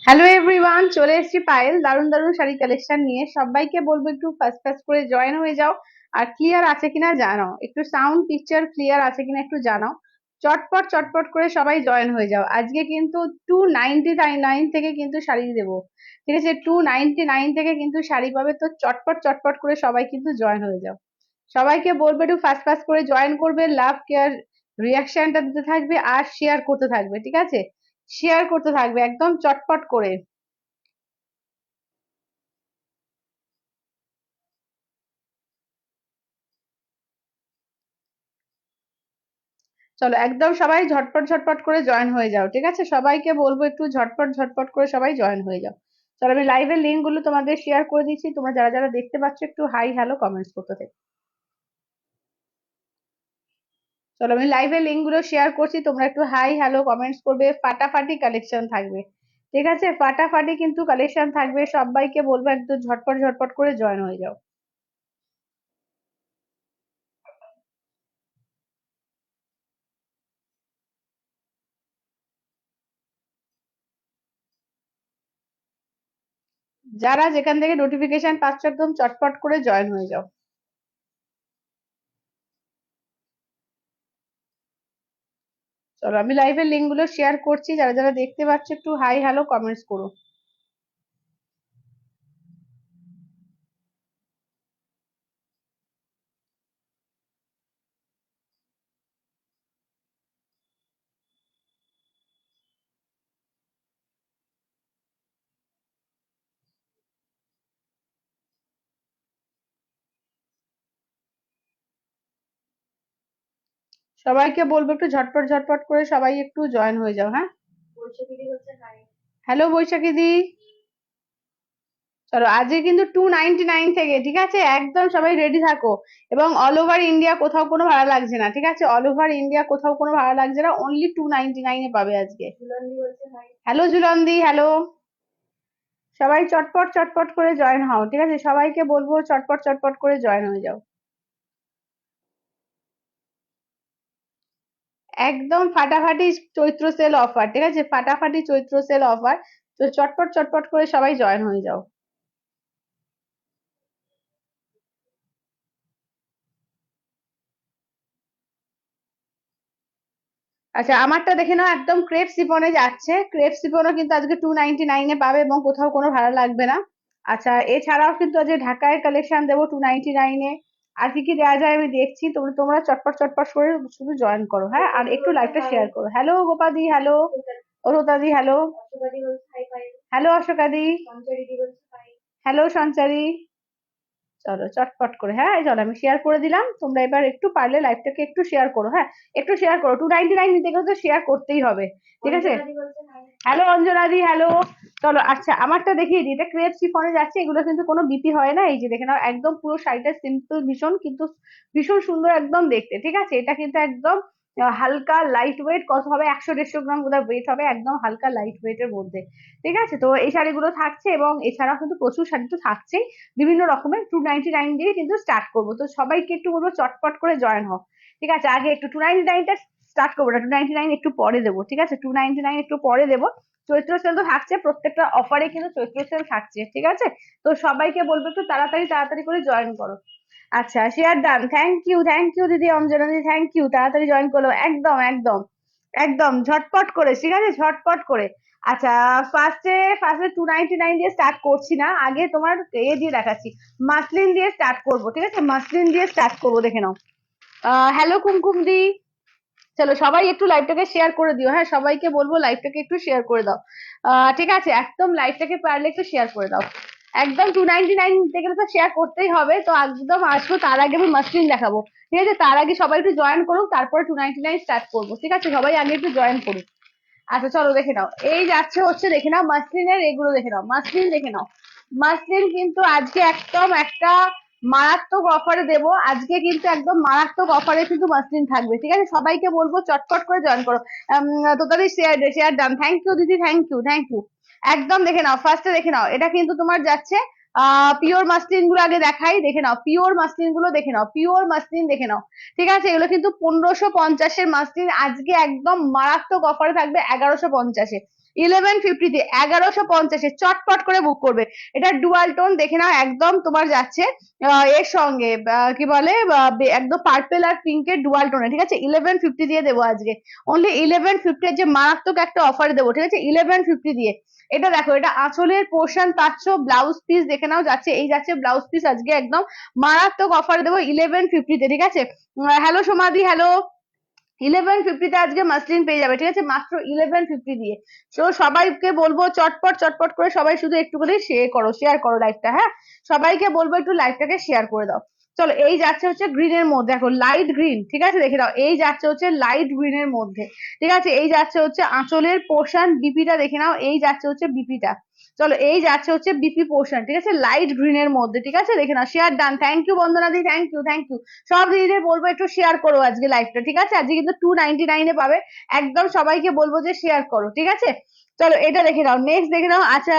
Hello everyone, চলে এসেছি পায়েল দারুন দারুন শাড়ি কালেকশন নিয়ে। সবাইকে বলবো একটু ফাস্ট ফাস্ট করে জয়েন হয়ে যাও। আর ক্লিয়ার আছে কিনা জানাও, একটু সাউন্ড পিকচার ক্লিয়ার আছে কিনা একটু জানাও। চটপট চটপট করে সবাই জয়েন হয়ে যাও। আজকে কিন্তু 299 থেকে কিন্তু শাড়ি দেবো, ঠিক আছে? 299 থেকে কিন্তু শাড়ি পাবে, তো চটপট চটপট করে সবাই কিন্তু জয়েন হয়ে যাও। সবাইকে বলবে একটু ফাস্ট ফাস্ট করে জয়েন করবে, লাভ কেয়ার রিয়াকশনটা দিতে থাকবে আর শেয়ার করতে থাকবে, ঠিক আছে? শেয়ার করতে থাকবে একদম চটপট করে। চলো একদম সবাই ঝটপট ঝটপট করে জয়েন হয়ে যাও, ঠিক আছে? সবাইকে বলবো একটু ঝটপট ঝটপট করে সবাই জয়েন হয়ে যাও। চলো আমি লাইভের লিঙ্ক গুলো তোমাদের শেয়ার করে দিচ্ছি, তোমরা যারা যারা দেখতে পাচ্ছ একটু হাই হ্যালো কমেন্টস করতে থাকো। চলো আমি লাইভের লিঙ্ক গুলো শেয়ার করছি, তোমরা একটু হাই হ্যালো কমেন্টস করবে। ফাটাফাটি কালেকশন থাকবে, ঠিক আছে? ফাটাফাটি কিন্তু কালেকশন থাকবে, সবাইকে বলবো একটু ঝটপট ঝটপট করে জয়েন হয়ে যাও। যারা যেখান থেকে নোটিফিকেশন পাচ্ছ একদম চটপট করে জয়েন হয়ে যাও। চলো আমি লাইভের লিঙ্ক গুলো শেয়ার করছি, যারা যারা দেখতে পাচ্ছ একটু হাই হ্যালো কমেন্টস করো। সবাইকে বলবো একটু ঝটপট ঝটপট করে সবাই একটু জয়েন হয়ে যাও, হ্যাঁ? হ্যালো বৈশাখী দি। চলো আজকে কিন্তু 299 থেকে, ঠিক আছে? একদম সবাই রেডি থাকো। এবং অল ওভার ইন্ডিয়া কোথাও কোনো ভাড়া লাগছে না, ঠিক আছে? অল ওভার ইন্ডিয়া কোথাও কোনো ভাড়া লাগছে না, অনলি 299 এ পাবে আজকে। Hello Julondi, hello. সবাই চটপট চটপট করে জয়েন হও, ঠিক আছে? সবাইকে বলবো চটপট চটপট করে জয়েন হয়ে যাও। একদম ফাটাফাটি চৈত্র সেল অফার, ঠিক আছে? ফাটাফাটি চৈত্র সেল অফার। তো চটপট চটপট করে সবাই জয়েন হয়ে যাও। আচ্ছা আমারটা দেখে নাও, একদম ক্রেপ সিফনে যাচ্ছে। ক্রেপ সিফনও কিন্তু আজকে 299 এ পাবে এবং কোথাও কোনো ভাড়া লাগবে না। আচ্ছা এছাড়াও কিন্তু আজকে ঢাকায় কালেকশন দেবো 299 এ। আর কি কি দেওয়া যায় আমি দেখছি, তোমরা তোমরা চটপট চটপট করে শুধু জয়েন করো, হ্যাঁ? আর একটু লাইভটা শেয়ার করো। Hello Gopadi, hello Arutadi, hello. Hello Ashokadi, hello Sanchari. চলো চটপট করে, হ্যাঁ এই চলো আমি শেয়ার করে দিলাম। তোমরা এবার একটু পারলে লাইভটাকে একটু শেয়ার করো, হ্যাঁ? একটু শেয়ার করো, 299 নিতে গেলে তো শেয়ার করতেই হবে, ঠিক আছে? Hello Anjanadi, hello. চলো আচ্ছা আমারটা দেখিয়ে দিই, এটা ক্রেপ শিফনে যাচ্ছে, এগুলো কিন্তু কোনো বিপি হয় না। এই যে দেখে নাও, একদম পুরো শাড়িটা সিম্পল ভীষণ, কিন্তু ভীষণ সুন্দর একদম দেখতে, ঠিক আছে? এটা কিন্তু একদম হালকা লাইট ওয়েট, কত হবে 100-150 গ্রাম বোধহয় ওয়েট হবে, একদম হালকা লাইট ওয়েট এর মধ্যে, ঠিক আছে? তো এই শাড়িগুলো থাকছে এবং এছাড়াও কিন্তু প্রচুর শাড়ি তো থাকছেই বিভিন্ন রকমের। 299 দিয়ে কিন্তু স্টার্ট করবো, তো সবাইকে একটু বলবো চটপট করে জয়েন হও, ঠিক আছে? আগে একটু 299টা স্টার্ট করবো না, 299 একটু পরে দেবো, ঠিক আছে? 299 একটু পরে দেবো। চৈত্র সেল তো থাকছে, প্রত্যেকটা অফারে কিন্তু চৈত্র সেল থাকছে, ঠিক আছে? তো সবাইকে বলবো একটু তাড়াতাড়ি তাড়াতাড়ি করে জয়েন করো। আচ্ছা শেয়ার ডান, থ্যাংক ইউ দিদি অঞ্জনা দিদি, থ্যাংক ইউ, তাড়াতাড়ি জয়েন করলো, একদম একদম একদম ঝটপট করে, ঠিক আছে? ঝটপট করে। আচ্ছা ফার্স্টে ফার্স্টে 299 দিয়ে স্টার্ট করছি না, আগে তোমার দিয়ে দেখাচ্ছি। মাসলিন দিয়ে স্টার্ট করবো, ঠিক আছে? মাসলিন দিয়ে স্টার্ট করবো, দেখে নাও। হ্যালো কুমকুম দি। চলো সবাই একটু লাইভটাকে শেয়ার করে দিও, হ্যাঁ? সবাইকে বলবো লাইভটাকে একটু শেয়ার করে দাও। ঠিক আছে, একদম লাইভটাকে পারলে একটু শেয়ার করে দাও। একদম 299 নিতে গেলে তো শেয়ার করতেই হবে, তো একদম আসবো তার আগে আমি মাসলিন দেখাবো, ঠিক আছে? তার আগে সবাই একটু জয়েন করুক, তারপরে 299 স্টার্ট করবো, ঠিক আছে? সবাই আগে একটু জয়েন করুক। আচ্ছা চলো দেখে নাও, এই যাচ্ছে হচ্ছে, দেখে নাও মাসলিনের এগুলো, দেখে নাও মাসলিন, দেখে নাও। মাসলিন কিন্তু আজকে একদম একটা মারাত্মক অফারে দেবো, আজকে কিন্তু একদম মারাত্মক অফারে কিন্তু মাসলিন থাকবে, ঠিক আছে? সবাইকে বলবো চটপট করে জয়েন করো। তোতালি share share done, thank you দিদি, থ্যাংক ইউ থ্যাংক ইউ। একদম দেখে নাও, ফার্স্টে দেখে নাও, এটা কিন্তু তোমার যাচ্ছে পিওর মাসলিন গুলো আগে দেখাই, দেখে নাও পিওর মাসলিন গুলো, দেখে নাও পিওর মাসলিন, দেখে নাও, ঠিক আছে? এগুলো কিন্তু 1550-এর মাসলিন আজকে একদম মারাত্মক অফারে থাকবে 1150-এ। 1150 দিয়ে 1150-এ চটপট করে বুক করবে। এটা ডুয়াল টোন দেখে নাও, একদম তোমার যাচ্ছে এর সঙ্গে কি বলে একদম পার্পেল আর পিঙ্কের ডুয়াল টোনে, ঠিক আছে? 1150 দিয়ে দেবো আজকে, অনলি 1150 এর যে মারাত্মক একটা অফার দেবো, ঠিক আছে? 1150 দিয়ে। এটা দেখো, এটা আঁচলের পোর্শন পাচ্ছ, ব্লাউজ পিস দেখে নাও যাচ্ছে, এই যাচ্ছে ব্লাউজ পিস আজকে একদম মারাত্মক অফার দেবো 1150-তে, ঠিক আছে? হ্যালো সমাধি, হ্যালো। 1150-তে আজকে মাসলিন পেয়ে যাবে, ঠিক আছে? মাত্র 1150 দিয়ে। তো সবাইকে বলবো চটপট চটপট করে সবাই শুধু একটু করে শেয়ার করো লাইভটা, হ্যাঁ? সবাইকে বলবো একটু লাইভটাকে শেয়ার করে দাও। চলো, এই যাচ্ছে হচ্ছে গ্রিনের মধ্যে, দেখো লাইট গ্রিন, ঠিক আছে? দেখে দাও, এই যাচ্ছে হচ্ছে লাইট গ্রিনের মধ্যে, ঠিক আছে? এই যাচ্ছে হচ্ছে আঁচলের পোর্শন, বিপিটা দেখে নাও, এই যাচ্ছে হচ্ছে বিপিটা। চলো, এই যাচ্ছে হচ্ছে বিপি পোর্শন, ঠিক আছে? লাইট গ্রিনের মধ্যে, ঠিক আছে? দেখে নাও, share done. Thank you Bandana দি, থ্যাংক ইউ, থ্যাংক ইউ। সব দিদিদের বলবো একটু শেয়ার করো আজকে লাইভটা, ঠিক আছে? আজকে কিন্তু 299-এ পাবে, একদম সবাইকে বলবো যে শেয়ার করো, ঠিক আছে? চলো, এটা দেখে নাও, নেক্সট দেখে নাও। আচ্ছা,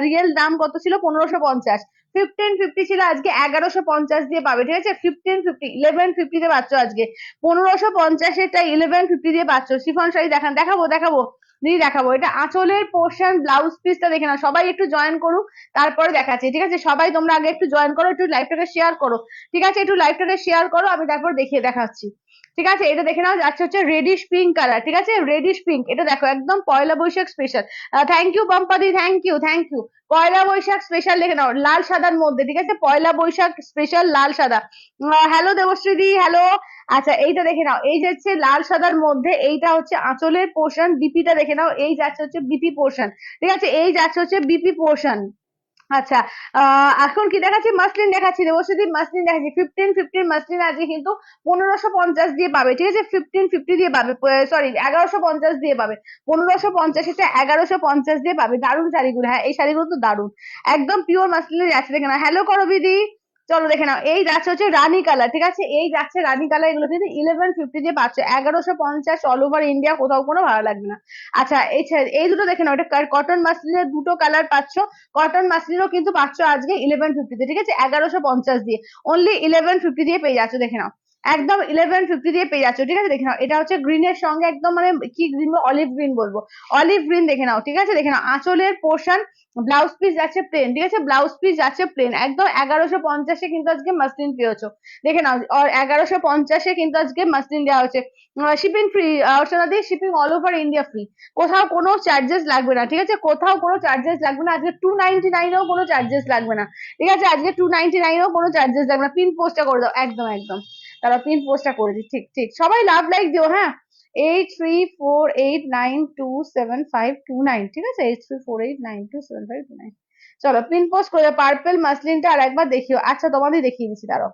রিয়েল দাম কত ছিল? 1550। 1550 ছিল, আজকে 1150 দিয়ে পাবে, ঠিক আছে? 1550, 1150 তে পাচ্ছ আজকে। 1550-এরটা 1150 দিয়ে পাচ্ছ। শিফন শাড়ি দেখান, দেখাবো দেখাবো দিদি, দেখাবো। এটা আঁচলের পোর্শন, ব্লাউজ পিসটা দেখে নাও, সবাই একটু জয়েন করুক, তারপরে দেখাচ্ছি, ঠিক আছে? সবাই তোমরা আগে একটু জয়েন করো, একটু লাইভটাকে শেয়ার করো, ঠিক আছে? একটু লাইভটাকে শেয়ার করো, আমি তারপর দেখাচ্ছি, ঠিক আছে? এটা দেখে নাও, যাচ্ছে হচ্ছে রেডিশ পিঙ্ক কালার, ঠিক আছে? রেডিশ পিঙ্ক, এটা দেখো একদম Poila Boishakh special. Thank you Pompadi, thank you, thank you. Poila Boishakh special দেখে নাও, লাল সাদার মধ্যে, ঠিক আছে? পয়লা বৈশাখ স্পেশাল লাল সাদা। Hello Debashreedi, hello. আচ্ছা, এইটা দেখে নাও, এই যাচ্ছে লাল সাদার মধ্যে, এইটা হচ্ছে আঁচলের পোর্শন, বিপিটা দেখে নাও, এই যাচ্ছে হচ্ছে বিপি পোর্শন, ঠিক আছে? এই যাচ্ছে হচ্ছে বিপি পোর্শন। আচ্ছা, এখন কি দেখাচ্ছি? মাসলিন দেখাচ্ছি, দেবশ্রী মাসলিন দেখাচ্ছি। 1550 মাসলিন আজকে কিন্তু 1550 দিয়ে পাবে, ঠিক আছে? 1550 দিয়ে পাবে, সরি 1150 দিয়ে পাবে। 1550-এটা 1150 দিয়ে পাবে। দারুণ শাড়িগুলো, হ্যাঁ এই শাড়িগুলো তো দারুণ, একদম পিওর মাসলিনে যাচ্ছে, দেখে না? হ্যালো করো দিদি। চলো দেখে নাও, এই যাচ্ছে হচ্ছে রানী কালার, ঠিক আছে? এই যাচ্ছে রানী কালার, এগুলো কিন্তু 1150 দিয়ে পাচ্ছে। 1150 অল ওভার ইন্ডিয়া, কোথাও কোনো ভালো লাগবে না। আচ্ছা, এই দুটো দেখে নাও, এটা কটন মাসলিনের দুটো কালার পাচ্ছ। কটন মাসলিনও কিন্তু পাচ্ছ আজকে 1150-তে, ঠিক আছে? 1150 দিয়ে, অনলি 1150 দিয়ে পেয়ে যাচ্ছ, দেখে নাও, একদম 1150 দিয়ে পেয়ে যাচ্ছ, ঠিক আছে? দেখে নাও, এটা হচ্ছে গ্রিনের সঙ্গে একদম, মানে কি গ্রিন, অলিভ গ্রিন বলবো, অলিভ গ্রিন দেখে নাও, ঠিক আছে? দেখে নাও, আঁচলের পোর্শন, ব্লাউজ পিস যাচ্ছে প্লেন, ঠিক আছে? ব্লাউজ পিস যাচ্ছে প্লেন, একদম 1150-এ কিন্তু আজকে মাসলিন পেয়েছো, দেখে নাও। 1150-এ কিন্তু আজকে মাসলিন দেওয়া হচ্ছে। শিপিং ফ্রি, অর্চনা দিয়ে, shipping all over India free, কোথাও কোনো চার্জেস লাগবে না, ঠিক আছে? কোথাও কোনো চার্জেস লাগবে না আজকে। 299-এও কোনো চার্জেস লাগবে না, ঠিক আছে? আজকে 299-এও কোনো চার্জেস লাগবে না। পিন পোস্টটা করে দাও, একদম একদম, তারা পিন পোস্টটা করে দিই, ঠিক ঠিক। সবাই লাভ লাইক দিও, হ্যাঁ? 8348927529, ঠিক আছে? 8348927529। চলো, পিন পোস্ট করে পার্পেল মাসলিনটা আর একবার দেখিও। আচ্ছা, তোমাদের দেখিয়ে দিচ্ছি, দাঁড়াও।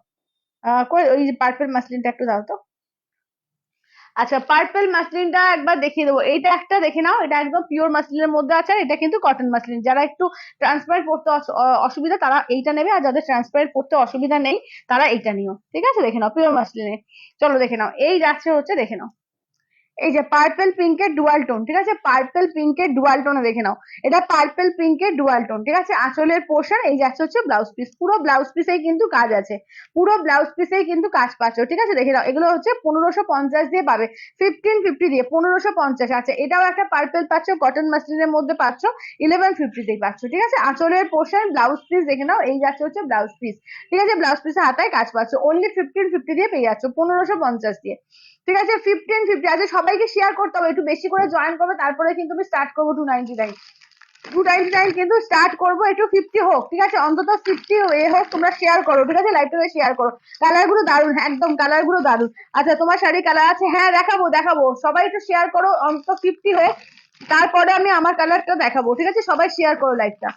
কই ওই পার্পেল মাসলিনটা একটু দাও তো। আচ্ছা, পার্পল মাসলিনটা একবার দেখিয়ে দেবো। এইটা একটা দেখে নাও, এটা একদম পিওর মাসলিনের মধ্যে আছে, আর এটা কিন্তু কটন মাসলিন। যারা একটু ট্রান্সপারেন্ট পড়তে অসুবিধা, তারা এইটা নেবে, আর যাদের ট্রান্সপারেন্ট পড়তে অসুবিধা নেই, তারা এইটা নিও, ঠিক আছে? দেখে নাও, পিওর মাসলিনে। চলো দেখে নাও, এই যাচ্ছে হচ্ছে, দেখে নাও, এই যে পার্পল পিঙ্কের ডুয়াল টোন, ঠিক আছে? পার্পল পিঙ্কের ডুয়াল টোনে দেখে নাও, এটা পার্পল পিঙ্কের ডুয়াল টোন, ঠিক আছে? আঁচলের পোর্শন, এই যাচ্ছে হচ্ছে ব্লাউজ পিস, পুরো ব্লাউজ পিসেই কিন্তু কাজ আছে, পুরো ব্লাউজ পিসেই কিন্তু কাজ পাচ্ছ, ঠিক আছে? দেখে নাও, এগুলো হচ্ছে 1550 দিয়ে পাবে, 1550 দিয়ে 1550। আচ্ছা, এটাও একটা পার্পল পাচ্ছ, কটন মাসলিনের মধ্যে পাচ্ছ, 1150 দিয়ে পাচ্ছ, ঠিক আছে? আঁচলের পোর্শন, ব্লাউজ পিস দেখে নাও, এই যাচ্ছে হচ্ছে ব্লাউজ পিস, ঠিক আছে? ব্লাউজ পিসের হাতায় কাজ পাচ্ছ, অনলি 1550 দিয়ে পেয়ে যাচ্ছ, 1550 দিয়ে, ঠিক আছে? 1550। আচ্ছা, সবাইকে শেয়ার করতে হবে, একটু বেশি করে জয়েন করবে, তারপরে কিন্তু আমি স্টার্ট করবো 299। 299 কিন্তু স্টার্ট করবো, একটু 50 হোক, ঠিক আছে? অন্তত 50 এ হোক, তোমরা শেয়ার করো, ঠিক আছে? লাইভটাকে শেয়ার করো। কালার গুলো দারুন, একদম কালার গুলো দারুন। আচ্ছা, তোমার শাড়ি কালার আছে? হ্যাঁ, দেখাবো দেখাবো, সবাই একটু শেয়ার করো, অন্তত 50 হোক, তারপরে আমি আমার কালারটা দেখাবো, ঠিক আছে? সবাই শেয়ার করো লাইভটা।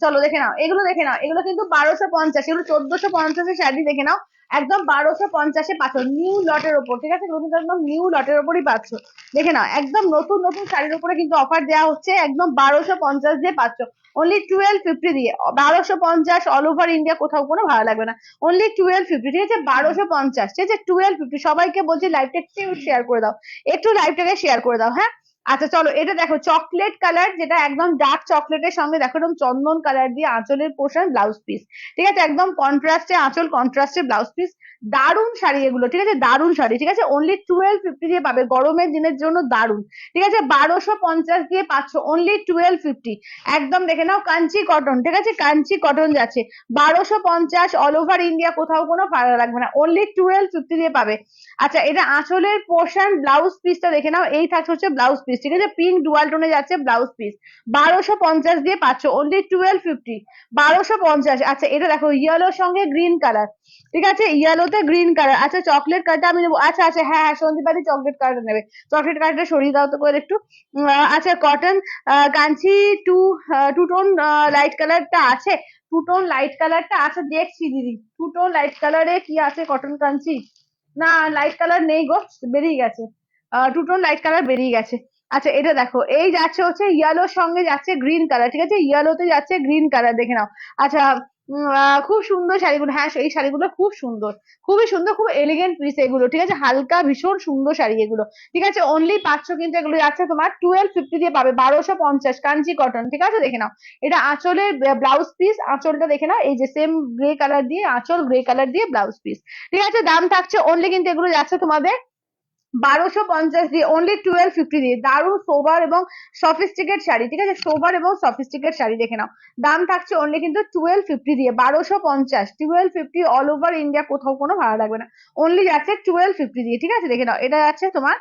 চলো দেখে নাও, এগুলো দেখে নাও, এগুলো কিন্তু 1250, এগুলো 1450-এর শাড়ি, দেখে নাও, একদম 1250-এ পাচ্ছ, নিউ লটের ওপর, ঠিক আছে? এগুলো কিন্তু একদম নিউ লটের ওপরই পাচ্ছ, দেখে নাও, একদম নতুন নতুন শাড়ির উপরে কিন্তু অফার দেওয়া হচ্ছে, একদম 1250 দিয়ে পাচ্ছ, অনলি 1250 দিয়ে। 1250 অল ওভার ইন্ডিয়া, কোথাও কোনো ভালো লাগবে না, অনলি 1250, ঠিক আছে? 1250, ঠিক আছে? 1250। সবাইকে বলছি লাইভটা একটু শেয়ার করে দাও, একটু লাইভটাকে শেয়ার করে দাও, হ্যাঁ? আচ্ছা চলো এটা দেখো চকলেট কালার, যেটা একদম ডার্ক চকলেটের সঙ্গে দেখো একদম চন্দন কালার দিয়ে আঁচলের পোর্শন, ব্লাউজ পিস, ঠিক আছে, একদম কন্ট্রাস্টে আঁচল, কন্ট্রাস্টে ব্লাউজ পিস। দারুন শাড়ি এগুলো, ঠিক আছে, দারুন শাড়ি, ঠিক আছে, অনলি 1250 দিয়ে পাবে, গরমের দিনের জন্য দারুন, ঠিক আছে, 1250 দিয়ে পাচ্ছ, অনলি 1250। একদম দেখে নাও কাঞ্চি কটন, ঠিক আছে, কাঞ্চি কটন যাচ্ছে 1250, অল ওভার ইন্ডিয়া, কোথাও কোনো ভাড়া লাগবে না, অনলি 1250 দিয়ে পাবে। আচ্ছা এটা আঁচলের পোর্শন, ব্লাউজ পিসটা দেখে নাও, এই থাকছে হচ্ছে ব্লাউজ পিস, ঠিক আছে, পিঙ্ক ডুয়াল টোনে যাচ্ছে ব্লাউজ পিস, 1250 দিয়ে পাচ্ছ, অনলি 1250, 1250। আচ্ছা এটা দেখো ইয়েলোর সঙ্গে গ্রিন কালার, ঠিক আছে, ইয়েলোতে গ্রিন কালার। আচ্ছা চকলেট কালারটা আমি নেবো, আচ্ছা আচ্ছা হ্যাঁ হ্যাঁ সন্দীপাদি চকলেট কালারটা নেবে, চকলেট কালারটা সরিয়ে দাও তো করে একটু। আচ্ছা cotton Kanchi two two tone light কালারটা আছে, টু টোন লাইট কালারটা আছে, দেখছি দিদি টু টোন লাইট কালারে কি আছে কটন কাঞ্চি, না লাইট কালার নেই গো, বেরিয়ে গেছে, টু টোন লাইট কালার বেরিয়ে গেছে। আচ্ছা এটা দেখো এই যাচ্ছে হচ্ছে ইয়েলোর সঙ্গে যাচ্ছে গ্রিন কালার, ঠিক আছে, ইয়েলোতে যাচ্ছে গ্রিন কালার, দেখে নাও। আচ্ছা খুব সুন্দর শাড়িগুলো, হ্যাঁ এই শাড়িগুলো খুব সুন্দর, খুবই সুন্দর, খুব এলিগেন্ট পিস এগুলো, ঠিক আছে, হালকা ভীষণ সুন্দর শাড়ি এগুলো, ঠিক আছে, অনলি পাচ্ছ কিন্তু এগুলো যাচ্ছে তোমার 1250 দিয়ে পাবে, 1250, কাঞ্চি কটন, ঠিক আছে, দেখে নাও। এটা আঁচলের ব্লাউজ পিস, আঁচলটা দেখে নাও, এই যে সেম গ্রে কালার দিয়ে আঁচল, গ্রে কালার দিয়ে ব্লাউজ পিস, ঠিক আছে, দাম থাকছে অনলি কিন্তু এগুলো যাচ্ছে তোমাদের 1250 দিয়ে, অনলি 1250 দিয়ে, দারুণ সোবার এবং সফিস্টিকেট শাড়ি, ঠিক আছে, সোবার এবং সফিস্টিকেট শাড়ি, দেখে নাও, দাম থাকছে অনলি কিন্তু 1250 দিয়ে, 1250, 1250, অল ওভার ইন্ডিয়া, কোথাও কোনো ভাড়া লাগবে না, অনলি যাচ্ছে 1250 দিয়ে, ঠিক আছে, দেখে নাও। এটা যাচ্ছে তোমার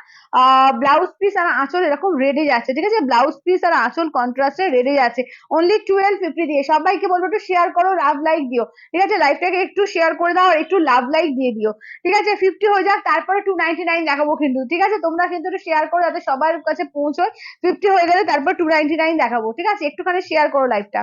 ব্লাউজ পিস আর আঁচল এরকম রেডে যাচ্ছে, ঠিক আছে, ব্লাউজ পিস আর আঁচল কন্ট্রাস্টে রেডে যাচ্ছে, অনলি 1250 দিয়ে। সবাইকে বলবো একটু শেয়ার করো, লাভ লাইক দিও, ঠিক আছে, লাইভটাকে একটু শেয়ার করে দাও, আর একটু লাভ লাইক দিয়ে দিও, ঠিক আছে, 50 হয়ে যাক, তারপরে 299 দেখাবো কিন্তু, ঠিক আছে, তোমরা কিন্তু একটু শেয়ার করো যাতে সবার কাছে পৌঁছয়, 50 হয়ে গেলে তারপর 299 দেখাবো, ঠিক আছে, একটুখানি শেয়ার করো লাইভটা।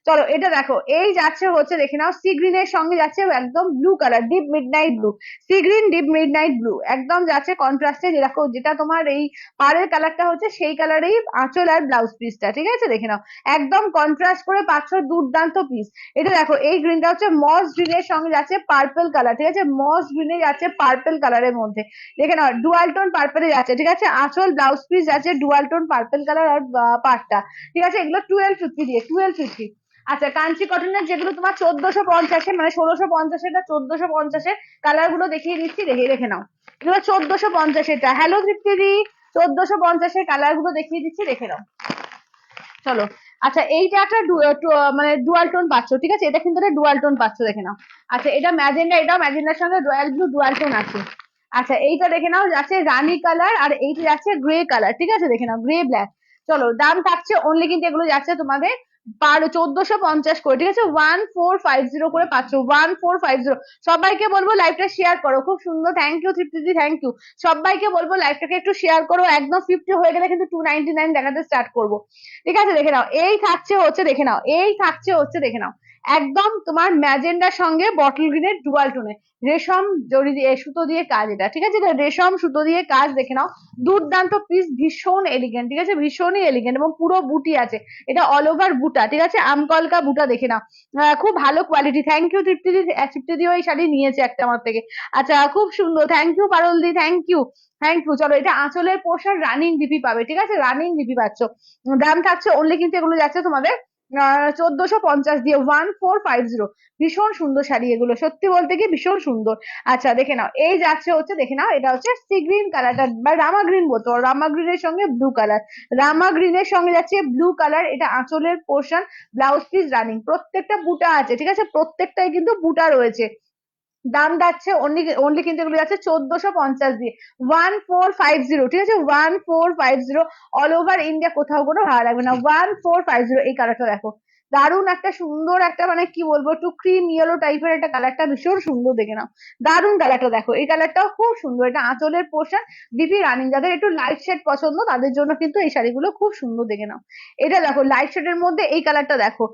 চলো এটা দেখো এই যাচ্ছে হচ্ছে দেখে নাও সি গ্রিন এর সঙ্গে যাচ্ছে একদম blue colour, deep midnight blue, sea green deep midnight blue, একদম যাচ্ছে কন্ট্রাস্টে, দেখো যেটা তোমার এই পাড়ের কালারটা হচ্ছে সেই কালারেই আঁচল আর ব্লাউজ পিসটা, ঠিক আছে, দেখে নাও, একদম কন্ট্রাস্ট করে পাচ্ছ, দুর্দান্ত পিস। এটা দেখো এই গ্রিনটা হচ্ছে মস গ্রিনের সঙ্গে যাচ্ছে পার্পল কালার, ঠিক আছে, মস গ্রিনে যাচ্ছে পার্পল কালারের মধ্যে, দেখে নাও ডুয়াল টোন পার্পলে যাচ্ছে, ঠিক আছে, আঁচল ব্লাউজ পিস যাচ্ছে ডুয়াল টোন পার্পল কালার আর পাটটা, ঠিক আছে, এগুলো 1250 দিয়ে, 1250। আচ্ছা কাঞ্চি কটনের যেগুলো তোমার 1450, মানে 1650, এটা 1450 কালার গুলো দেখিয়ে দিচ্ছি, দেখে রেখে নাও, এগুলো 1450, এটা হ্যালো তৃপ্তিদি, 1450 কালার গুলো দেখিয়ে দিচ্ছি, দেখে নাও। চলো আচ্ছা এইটা একটা মানে ডুয়াল টোন পাচ্ছ, ঠিক আছে, এটা কিন্তু একটা ডুয়াল টোন পাচ্ছ, দেখে নাও। আচ্ছা এটা ম্যাজেন্ডা, এটাও ম্যাজেন্ডার সঙ্গে রয়্যাল ব্লু ডুয়াল টোন আছে। আচ্ছা এইটা দেখে নাও যাচ্ছে রানী কালার, আর এইটা যাচ্ছে গ্রে কালার, ঠিক আছে, দেখে নাও গ্রে ব্ল্যাক। চলো দাম থাকছে অনলি কিন্তু এগুলো যাচ্ছে তোমাদের 1450 করে, ঠিক আছে, 1450 করে পাচ্ছ, 1450। সবাইকে বলবো লাইভটা শেয়ার করো, খুব সুন্দর, থ্যাংক ইউ তৃপ্তিদি, থ্যাংক ইউ। সবাইকে বলবো লাইভটাকে একটু শেয়ার করো, একদম 50 হয়ে গেলে কিন্তু 299 দেখাতে স্টার্ট করবো, ঠিক আছে, দেখে নাও এই থাকছে হচ্ছে, দেখে নাও এই থাকছে হচ্ছে, দেখে নাও, একদম তোমার ম্যাজেন্ডার সঙ্গে বটল গ্রিনের ডুয়াল টোনে, রেশম জড়ি দিয়ে সুতো দিয়ে কাজ, এটা ঠিক আছে, রেশম সুতো দিয়ে কাজ, দেখে নাও, দুর্দান্ত পিস, ভীষণ এলিগেন্ট, ঠিক আছে, ভীষণই এলিগেন্ট, এবং পুরো বুটি আছে, এটা অল ওভার বুটা, ঠিক আছে, আমকলকা বুটা, দেখে নাও, খুব ভালো কোয়ালিটি, থ্যাংক ইউ তৃপ্তিদি, তৃপ্তিদিও এই শাড়ি নিয়েছে একটা আমার থেকে। আচ্ছা খুব সুন্দর, thank you Paruldi, thank you, thank you. চলো এটা আঁচলের পোর্শন, রানিং ডিপি পাবে, ঠিক আছে, রানিং ডিপি পাচ্ছ, দাম থাকছে অনলি কিন্তু এগুলো যাচ্ছে তোমাদের 1450 দিয়ে, 1450। ভীষণ সুন্দর শাড়ি এগুলো, সত্যি বলতে কি ভীষণ সুন্দর। আচ্ছা দেখে নাও এই যাচ্ছে হচ্ছে, দেখে নাও এটা হচ্ছে সি গ্রিন কালারটা, বা রামা গ্রিন বলতো, রামা গ্রিনের সঙ্গে ব্লু কালার, রামা গ্রিনের সঙ্গে যাচ্ছে ব্লু কালার, এটা আঁচলের পোর্শন, ব্লাউজ পিস রানিং, প্রত্যেকটা বুটা আছে, ঠিক আছে, প্রত্যেকটাই কিন্তু বুটা রয়েছে। দাম যাচ্ছে অনলি অনলি কিন্তু এগুলো যাচ্ছে 1450 দিয়ে, 1450, ঠিক আছে, 1450, অল ওভার ইন্ডিয়া, কোথাও কোনো ভাড়া লাগবে না, 1450। এই কালারটা দেখো, দারুন একটা সুন্দর একটা, মানে কি বলবো, একটু ক্রিম ইয়েলো টাইপের একটা কালারটা, ভীষণ সুন্দর, দেখে নাও, দারুন কালারটা দেখো, এই কালারটাও খুব সুন্দর, এটা আঁচলের পোর্শন, ডিপি রানিং, যাদের একটু লাইট শেড পছন্দ তাদের জন্য কিন্তু এই শাড়িগুলো খুব সুন্দর, দেখে নাও। এটা দেখো লাইট শেডের মধ্যে এই কালারটা দেখো,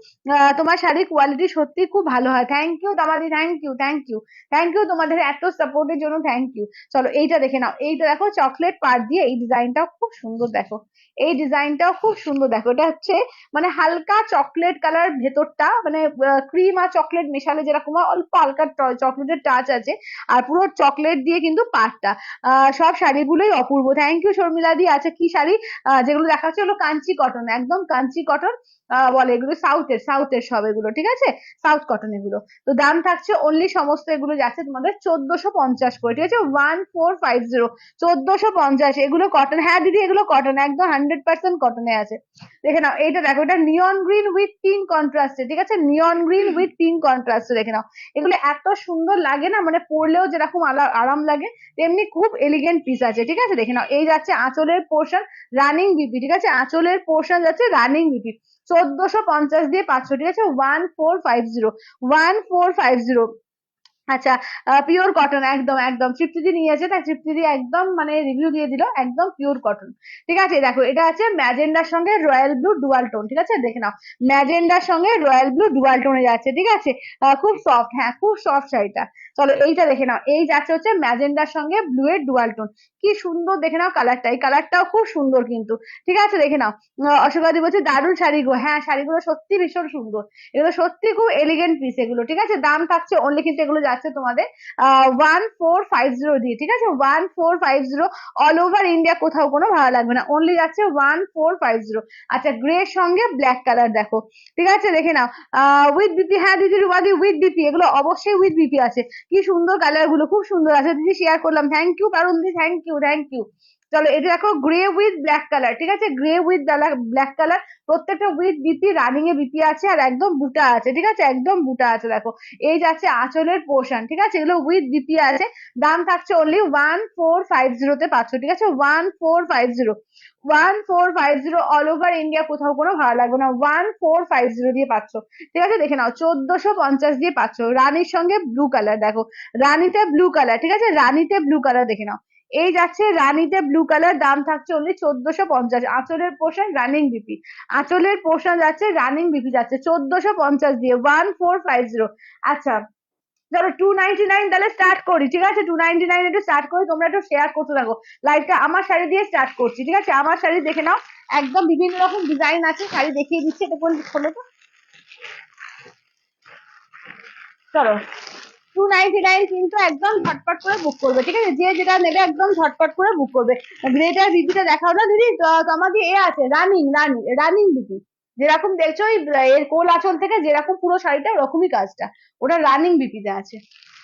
তোমার শাড়ির কোয়ালিটি সত্যি খুব ভালো হয়, thank you Damadi, thank you, thank you, thank you তোমাদের এত সাপোর্টের জন্য, থ্যাংক ইউ। চলো এইটা দেখে নাও, এইটা দেখো চকলেট পাড় দিয়ে, এই ডিজাইনটাও খুব সুন্দর দেখো, এই ডিজাইনটাও খুব সুন্দর দেখো, এটা হচ্ছে মানে হালকা চকলেট কালার কালার ভেতরটা, মানে ক্রিম আর চকলেট মেশালে যেরকম হয়, অল্প হালকা চকলেটের টাচ আছে, আর পুরো চকলেট দিয়ে কিন্তু পাটটা। সব শাড়িগুলোই অপূর্ব। থ্যাংক ইউ শর্মিলা দি। আচ্ছা কি শাড়ি যেগুলো দেখাচ্ছে হলো কাঞ্চি কটন, একদম কাঞ্চি কটন বলে এগুলো, সাউথের সব এগুলো, ঠিক আছে, সাউথ কটন এগুলো। তো দাম থাকছে অনলি, সমস্ত এগুলো যাচ্ছে তোমাদের 1450 করে, ঠিক আছে, 1450, 1450। এগুলো কটন, হ্যাঁ দিদি এগুলো কটন, একদম 100% কটনে আছে। দেখে নাও এইটা, দেখো এটা নিয়ন গ্রিন উইথ পিঙ্ক কন্ট্রাস্টে, ঠিক আছে, নিয়ন গ্রিন উইথ পিঙ্ক কন্ট্রাস্টে। দেখে নাও এগুলো এত সুন্দর লাগে না, মানে পরলেও যেরকম আরাম লাগে তেমনি খুব এলিগেন্ট পিস আছে, ঠিক আছে। দেখে নাও এই যাচ্ছে আঁচলের পোর্শন, রানিং বিপি, ঠিক আছে, আঁচলের পোর্শন যাচ্ছে রানিং বিপি, 1450 দিয়ে 500, ঠিক আছে, 1450, 1450। আচ্ছা পিওর কটন, একদম একদম তৃপ্তিদি নিয়েছে, তাই তৃপ্তিদি একদম মানে রিভিউ দিয়ে দিল, একদম পিওর কটন, ঠিক আছে। দেখো এটা আছে ম্যাজেন্ডার সঙ্গে রয়্যাল ব্লু ডুয়াল টোন, ঠিক আছে, দেখে নাও ম্যাজেন্ডার সঙ্গে রয়্যাল ব্লু ডুয়াল টোনে যাচ্ছে, ঠিক আছে, খুব সফট, হ্যাঁ খুব সফট শাড়িটা। চলো এইটা দেখে নাও, এই যাচ্ছে হচ্ছে ম্যাজেন্ডার সঙ্গে ব্লু এর ডুয়াল টোন, কি সুন্দর দেখে নাও কালারটা, এই কালারটাও খুব সুন্দর কিন্তু, ঠিক আছে। দেখে নাও অশোকাদি বলছে দারুণ শাড়ি গো, হ্যাঁ শাড়িগুলো সত্যি ভীষণ সুন্দর, এগুলো সত্যি খুব এলিগেন্ট পিস এগুলো, ঠিক আছে। দাম থাকছে অনলি কিন্তু এগুলো যাচ্ছে তোমাদের 1450 দিয়ে, ঠিক আছে, 1450, অল ওভার ইন্ডিয়া, কোথাও কোনো ভাড়া লাগবে না, অনলি যাচ্ছে 1450। আচ্ছা গ্রে সঙ্গে ব্ল্যাক কালার দেখো, ঠিক আছে, দেখে নাও উইথ বিপি, হ্যাঁ দিদি রুমাদি উইথ বিপি, এগুলো অবশ্যই উইথ বিপি আছে, কি সুন্দর কালার গুলো, খুব সুন্দর আছে দিদি, শেয়ার করলাম, থ্যাংক ইউ কারণ দিদি, থ্যাংক ইউ থ্যাংক ইউ। চলো এটা দেখো গ্রে উইথ ব্ল্যাক কালার, ঠিক আছে, গ্রে উইথ ব্ল্যাক কালার, প্রত্যেকটা with BP, running A BP আছে, আর একদম বুটা আছে, ঠিক আছে, একদম বুটা আছে। দেখো এই যাচ্ছে আঁচলের পোর্শন, ঠিক আছে, এগুলো উইথ বিপি আছে, দাম থাকছে অনলি 1450 তে পাচ্ছ, ঠিক আছে, 1450, 1450, অল ওভার ইন্ডিয়া, কোথাও কোনো ভাড়া লাগবে না, 1450 দিয়ে পাচ্ছ, ঠিক আছে। দেখে নাও 1450 দিয়ে পাচ্ছ, রানীর সঙ্গে ব্লু কালার, দেখো রানীতে ব্লু কালার, ঠিক আছে, রানীতে ব্লু কালার, দেখে নাও এই যাচ্ছে রানীতে ব্লু কালার, দাম থাকছে অনলি 1450, আঁচলের পোর্শন রানিং বিপি, আঁচলের পোর্শন যাচ্ছে রানিং বিপি যাচ্ছে 1450 দিয়ে, 1450। আচ্ছা চলো 299 তাহলে স্টার্ট করি, ঠিক আছে, 299 একটু স্টার্ট করি, তোমরা একটু শেয়ার করতে থাকো লাইভটা, আমার শাড়ি দিয়ে স্টার্ট করছি, ঠিক আছে, আমার শাড়ি দেখে নাও, একদম বিভিন্ন রকম ডিজাইন আছে, শাড়ি দেখিয়ে দিচ্ছি, এটা কোন খোলো তো, চলো 299 কিন্তু একদম ঝটপট করে বুক করবে, ঠিক আছে, যে যেটা নেবে একদম ঝটপট করে বুক করবে। গ্রেটার বিপিটা দেখাও না দিদি, তোমাদের এ আছে রানিং, রানিং বিপি, যেরকম দেখছো ওই এর কোল আঁচল থেকে যেরকম পুরো শাড়িটা ওরকমই কাজটা, ওটা রানিং বিপিতে আছে।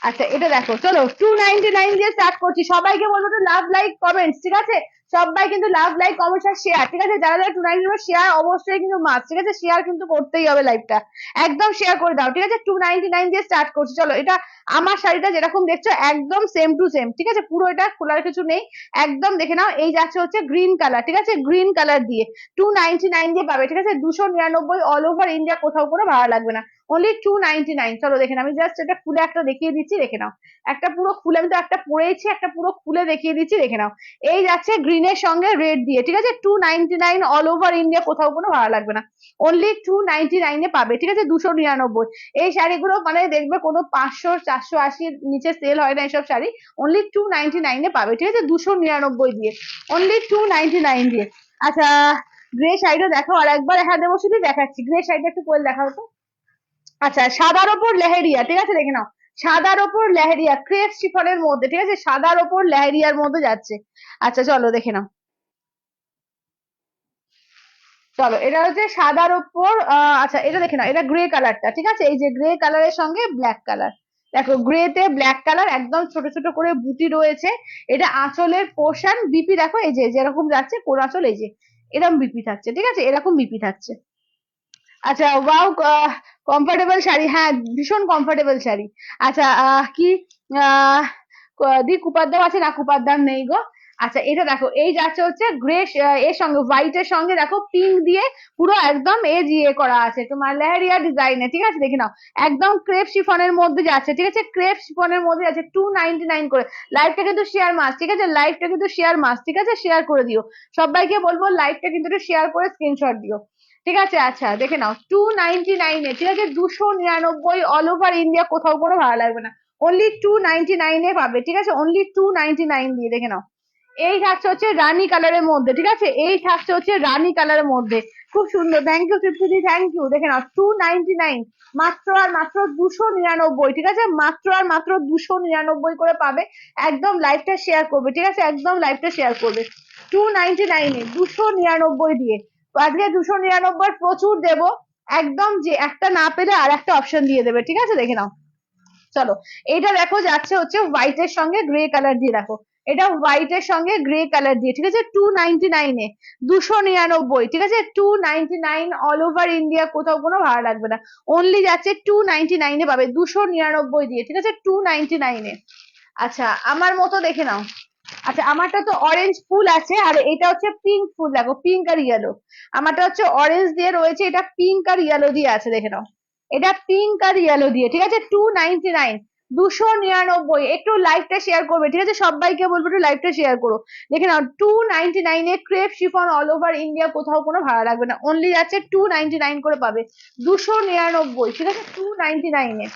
আচ্ছা এটা দেখো, চলো 299 দিয়ে স্টার্ট করছি, সবাইকে বলবো তো লাভ লাইক কমেন্টস, ঠিক আছে, সবাই কিন্তু লাভ লাইক কমেন্টস আর শেয়ার, ঠিক আছে, যারা যারা 299 শেয়ার অবশ্যই কিন্তু মাস্ট, ঠিক আছে, শেয়ার কিন্তু করতেই হবে লাইভটা, একদম শেয়ার করে দাও, ঠিক আছে। 299 দিয়ে স্টার্ট করছি, চলো এটা আমার শাড়িটা যেরকম দেখছো একদম সেম টু সেম, ঠিক আছে, পুরো এটা খোলার কিছু নেই, একদম দেখে নাও এই যাচ্ছে হচ্ছে গ্রিন কালার, ঠিক আছে, গ্রিন কালার দিয়ে 299 দিয়ে পাবে, ঠিক আছে, 299, অল ওভার ইন্ডিয়া, কোথাও কোনো ভাড়া লাগবে না, অনলি 299। চলো দেখে নাও, আমি জাস্ট এটা খুলে একটা দেখিয়ে দিচ্ছি, দেখে নাও একটা পুরো খুলে, আমি তো একটা পরেইছি, একটা পুরো খুলে দেখিয়ে দিচ্ছি, দেখে নাও এই যাচ্ছে গ্রিনের সঙ্গে রেড দিয়ে, ঠিক আছে, 299, অল ওভার ইন্ডিয়া, কোথাও কোনো ভাড়া লাগবে না, অনলি 299 এ পাবে, ঠিক আছে, 299। এই শাড়িগুলো মানে দেখবে কোনো 500 480 নিচে সেল হয় না এসব শাড়ি, অনলি 299 এ পাবে, ঠিক আছে, 299 দিয়ে, অনলি 299 দিয়ে। আচ্ছা গ্রে শাড়িটা দেখো আর একবার, হ্যাঁ দেবো শুধু দেখাচ্ছি, গ্রে শাড়িটা একটু করে দেখাও তো। আচ্ছা সাদার ওপর লেহেরিয়া, ঠিক আছে, দেখে নাও সাদার ওপর লেহেরিয়া, ক্রেপ শিফনের মধ্যে, ঠিক আছে, সাদার ওপর লেহেরিয়ার মধ্যে যাচ্ছে। আচ্ছা চলো দেখে নাও, চলো এটা হচ্ছে সাদার ওপর আচ্ছা এটা দেখে নাও, এটা গ্রে কালারটা, ঠিক আছে, এই যে গ্রে কালারের সঙ্গে ব্ল্যাক কালার, দেখো গ্রেতে ব্ল্যাক কালার, একদম ছোট ছোট করে বুটি রয়েছে, এটা আঁচলের পোর্শন বিপি, দেখো এই যে যেরকম যাচ্ছে কোন আঁচল, এই যে এরকম বিপি থাকছে, ঠিক আছে, এরকম বিপি থাকছে। আচ্ছা ওয়াও, কমফোর্টেবল শাড়ি, হ্যাঁ ভীষণ কমফোর্টেবল শাড়ি। আচ্ছা কি আহ দি কুপার দাম আছে না, কুপার দাম নেই গো। আচ্ছা এটা দেখো এই যাচ্ছে হচ্ছে গ্রে, এর সঙ্গে হোয়াইট এর সঙ্গে দেখো পিঙ্ক দিয়ে পুরো একদম ইয়ে করা আছে তোমার লেহেরিয়া ডিজাইনে, ঠিক আছে, দেখে নাও একদম ক্রেপ শিফনের মধ্যে যাচ্ছে, ঠিক আছে, ক্রেপ শিফনের মধ্যে যাচ্ছে 299 করে। লাইভটা কিন্তু শেয়ার মাস, ঠিক আছে, লাইভটা কিন্তু শেয়ার মাস, ঠিক আছে, শেয়ার করে দিও, সবাইকে বলবো লাইভটা কিন্তু একটু শেয়ার করে স্ক্রিনশট দিও, ঠিক আছে। আচ্ছা দেখে নাও 299 এ, ঠিক আছে, 299, অল ওভার ইন্ডিয়া, কোথাও কোনো ভাড়া লাগবে না, অনলি 299 এ পাবে, ঠিক আছে, অনলি 299 দিয়ে, দেখে নাও এই থাকছে হচ্ছে রানী কালারের মধ্যে, ঠিক আছে, এই থাকছে হচ্ছে রানী কালারের মধ্যে, খুব সুন্দর, থ্যাংক ইউ তৃপ্তিদি, থ্যাংক ইউ। দেখে নাও 299, মাত্র আর মাত্র 299, ঠিক আছে, মাত্র আর মাত্র 299 করে পাবে। একদম লাইভটা শেয়ার করবে, ঠিক আছে, একদম লাইভটা শেয়ার করবে। 299-এ 299 দিয়ে। তো আজকে 299 প্রচুর দেবো, একদম যে একটা না পেলে আর একটা অপশন দিয়ে দেবে, ঠিক আছে, দেখে নাও। চলো, এইটা দেখো যাচ্ছে হচ্ছে হোয়াইট এর সঙ্গে গ্রে কালার দিয়ে, দেখো এটা হোয়াইট এর সঙ্গে গ্রে কালার দিয়ে, ঠিক আছে, 299-এ 299, ঠিক আছে, 299 অল ওভার ইন্ডিয়া, কোথাও কোনো ভাড়া লাগবে না, অনলি যাচ্ছে 299-এ পাবে, 299 দিয়ে, ঠিক আছে, 299-এ। আচ্ছা, আমার মতো দেখে নাও। আচ্ছা, আমারটা তো অরেঞ্জ ফুল আছে, আর এটা হচ্ছে পিঙ্ক ফুল, দেখো পিঙ্ক আর ইয়েলো। আমারটা হচ্ছে অরেঞ্জ দিয়ে রয়েছে, এটা পিঙ্ক আর ইয়েলো দিয়ে আছে, দেখে নাও, এটা পিঙ্ক আর ইয়েলো দিয়ে, ঠিক আছে, 299, 299। একটু লাইভটা শেয়ার করবে, ঠিক আছে, সবাইকে বলবো একটু লাইভটা শেয়ার করো। দেখে নাও 299-এ crepe chiffon all over India, কোথাও কোনো ভাড়া লাগবে না, অনলি যাচ্ছে 299 করে পাবে, 299, ঠিক আছে, 299-এ।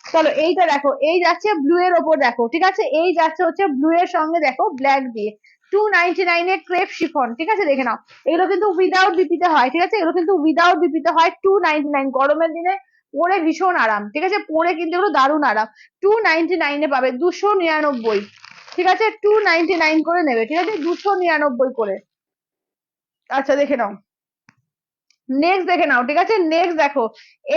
চলো, এইটা দেখো, এই যাচ্ছে ব্লু এর ওপর, দেখো, ঠিক আছে, এই যাচ্ছে হচ্ছে ব্লু এর সঙ্গে দেখো ব্ল্যাক দিয়ে, 299-এ ক্রেপ শিফন, ঠিক আছে, দেখে নাও, এগুলো কিন্তু উইদাউট বিপিতে হয়, ঠিক আছে, এগুলো কিন্তু উইদাউট বিপিতে হয়, 299, গরমের দিনে পরে ভীষণ আরাম, ঠিক আছে, পরে কিন্তু এগুলো দারুণ আরাম, 299-এ পাবে, 299, ঠিক আছে, 299 করে নেবে, ঠিক আছে, 299 করে। আচ্ছা, দেখে নাও নেক্সট, দেখে নাও, ঠিক আছে, নেক্সট দেখো,